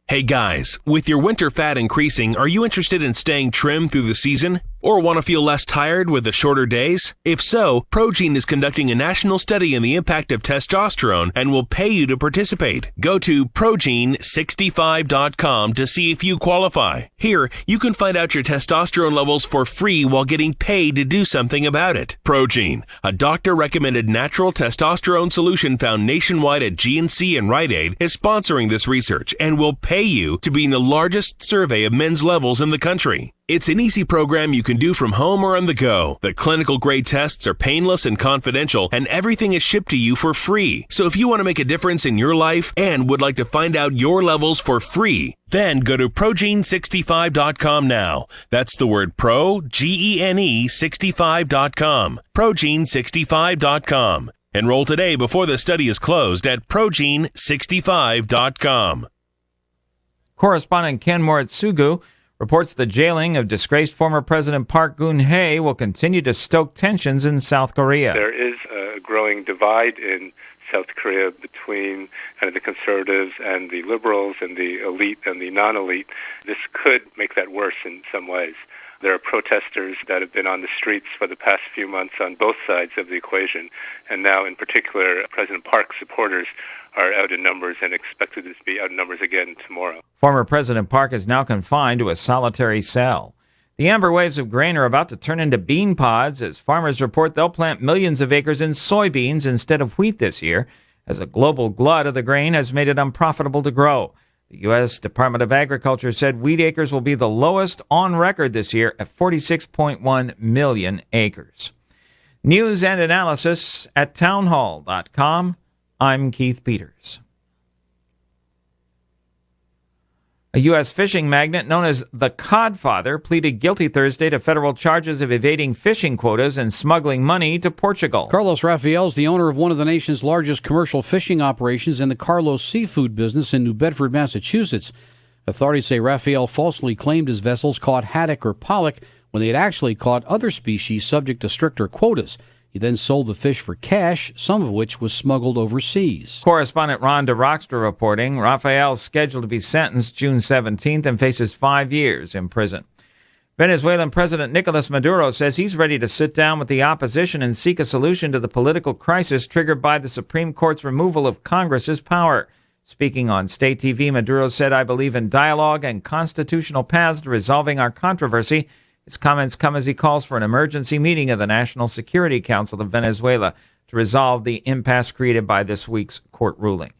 Hey guys, with your winter fat increasing, are you interested in staying trim through the season? Or want to feel less tired with the shorter days? If so, Progene is conducting a national study on the impact of testosterone and will pay you to participate. Go to Progene65.com to see if you qualify. Here, you can find out your testosterone levels for free while getting paid to do something about it. Progene, a doctor-recommended natural testosterone solution found nationwide at GNC and Rite Aid, is sponsoring this research and will pay you to be in the largest survey of men's levels in the country. It's an easy program you can do from home or on the go. The clinical grade tests are painless and confidential, and everything is shipped to you for free. So if you want to make a difference in your life and would like to find out your levels for free, then go to Progene65.com now. That's the word pro, Gene 65.com. Progene65.com. Enroll today before the study is closed at Progene65.com. Correspondent Ken Moritsugu reports the jailing of disgraced former President Park Geun-hye will continue to stoke tensions in South Korea. There is a growing divide in South Korea between the conservatives and the liberals and the elite and the non-elite. This could make that worse in some ways. There are protesters that have been on the streets for the past few months on both sides of the equation, and now in particular President Park's supporters are out in numbers and expected to be out in numbers again tomorrow. Former President Park is now confined to a solitary cell. The amber waves of grain are about to turn into bean pods as farmers report they'll plant millions of acres in soybeans instead of wheat this year, as a global glut of the grain has made it unprofitable to grow. The U.S. Department of Agriculture said wheat acres will be the lowest on record this year at 46.1 million acres. News and analysis at townhall.com. I'm Keith Peters. A U.S. fishing magnate known as the Codfather pleaded guilty Thursday to federal charges of evading fishing quotas and smuggling money to Portugal. Carlos Rafael is the owner of one of the nation's largest commercial fishing operations in the Carlos seafood business in New Bedford, Massachusetts. Authorities say Rafael falsely claimed his vessels caught haddock or pollock when they had actually caught other species subject to stricter quotas. He then sold the fish for cash, some of which was smuggled overseas. Correspondent Rhonda Rockstra reporting Rafael is scheduled to be sentenced June 17th and faces 5 years in prison. Venezuelan President Nicolas Maduro says he's ready to sit down with the opposition and seek a solution to the political crisis triggered by the Supreme Court's removal of Congress's power. Speaking on state TV, Maduro said, "I believe in dialogue and constitutional paths to resolving our controversy." His comments come as he calls for an emergency meeting of the National Security Council of Venezuela to resolve the impasse created by this week's court ruling.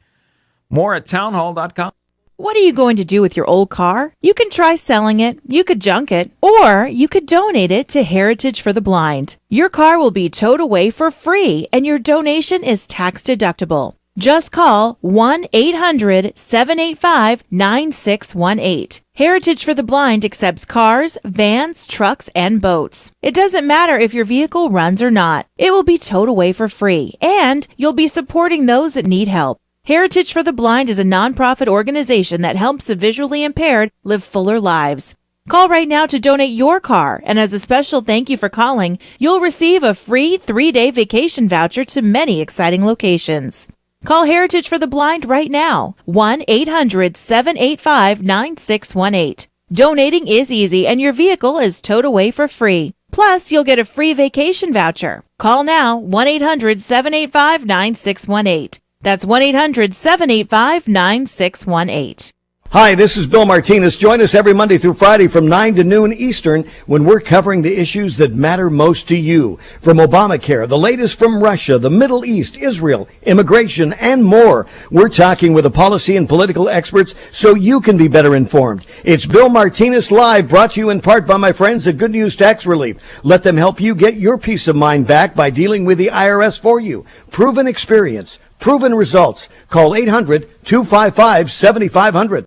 More at townhall.com. What are you going to do with your old car? You can try selling it, you could junk it, or you could donate it to Heritage for the Blind. Your car will be towed away for free, and your donation is tax deductible. Just call 1-800-785-9618. Heritage for the Blind accepts cars, vans, trucks, and boats. It doesn't matter if your vehicle runs or not. It will be towed away for free, and you'll be supporting those that need help. Heritage for the Blind is a nonprofit organization that helps the visually impaired live fuller lives. Call right now to donate your car, and as a special thank you for calling, you'll receive a free 3-day vacation voucher to many exciting locations. Call Heritage for the Blind right now, 1-800-785-9618. Donating is easy, and your vehicle is towed away for free. Plus, you'll get a free vacation voucher. Call now, 1-800-785-9618. That's 1-800-785-9618. Hi, this is Bill Martinez. Join us every Monday through Friday from 9 to noon Eastern when we're covering the issues that matter most to you. From Obamacare, the latest from Russia, the Middle East, Israel, immigration, and more. We're talking with the policy and political experts so you can be better informed. It's Bill Martinez Live, brought to you in part by my friends at Good News Tax Relief. Let them help you get your peace of mind back by dealing with the IRS for you. Proven experience, proven results. Call 800-255-7500.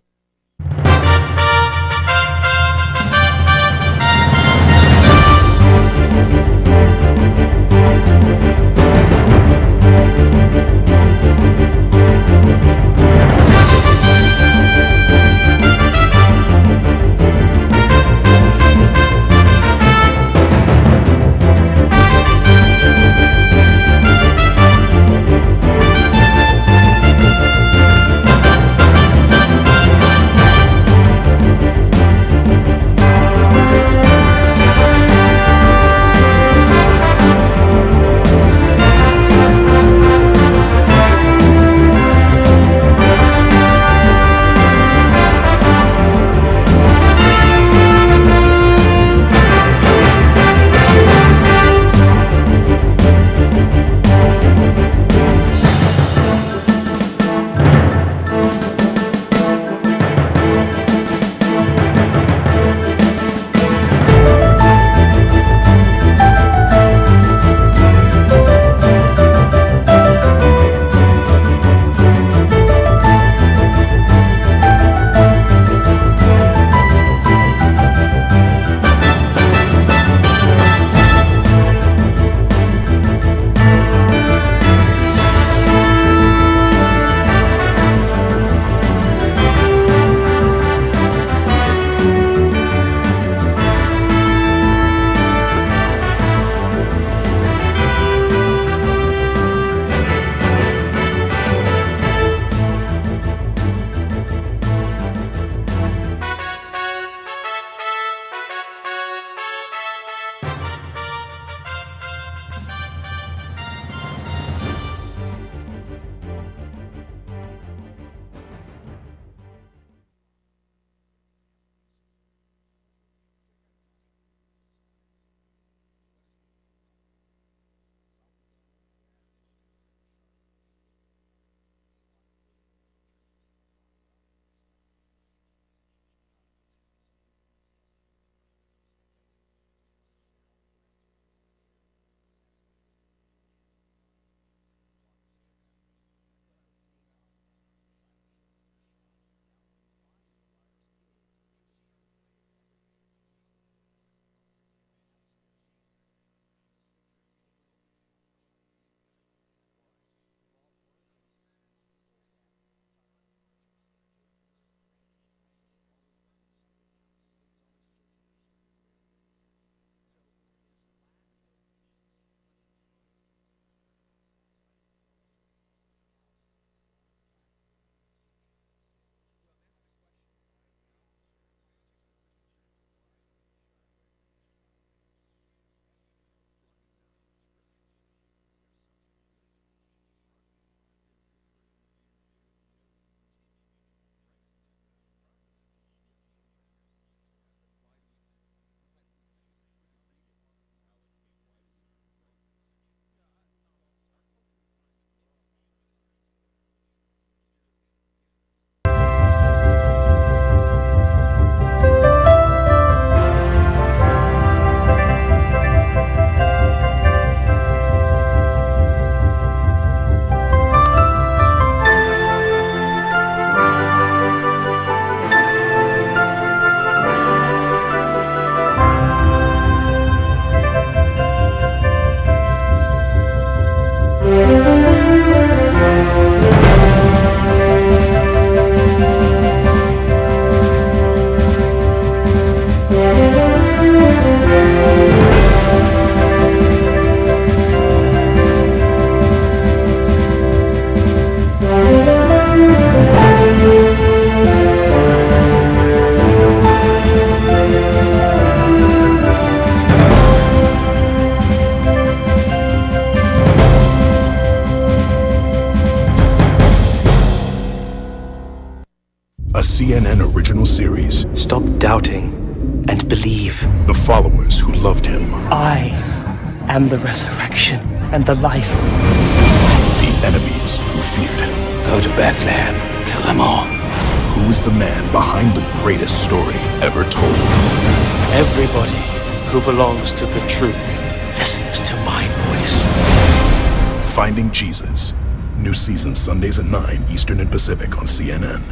a CNN original series. Stop doubting and believe. The followers who loved him. I am the resurrection and the life. The enemies who feared him. Go to Bethlehem. Kill them all. Who is the man behind the greatest story ever told? Everybody who belongs to the truth listens to my voice. Finding Jesus. New season Sundays at 9 Eastern and Pacific on CNN.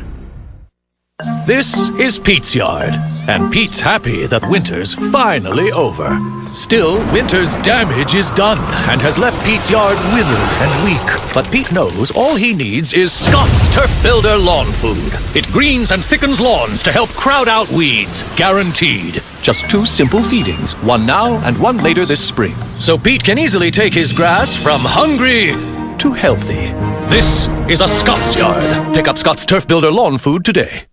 This is Pete's yard, and Pete's happy that winter's finally over. Still, winter's damage is done and has left Pete's yard withered and weak. But Pete knows all he needs is Scott's Turf Builder Lawn Food. It greens and thickens lawns to help crowd out weeds. Guaranteed. Just 2 simple feedings, one now and one later this spring. So Pete can easily take his grass from hungry to healthy. This is a Scott's yard. Pick up Scott's Turf Builder Lawn Food today.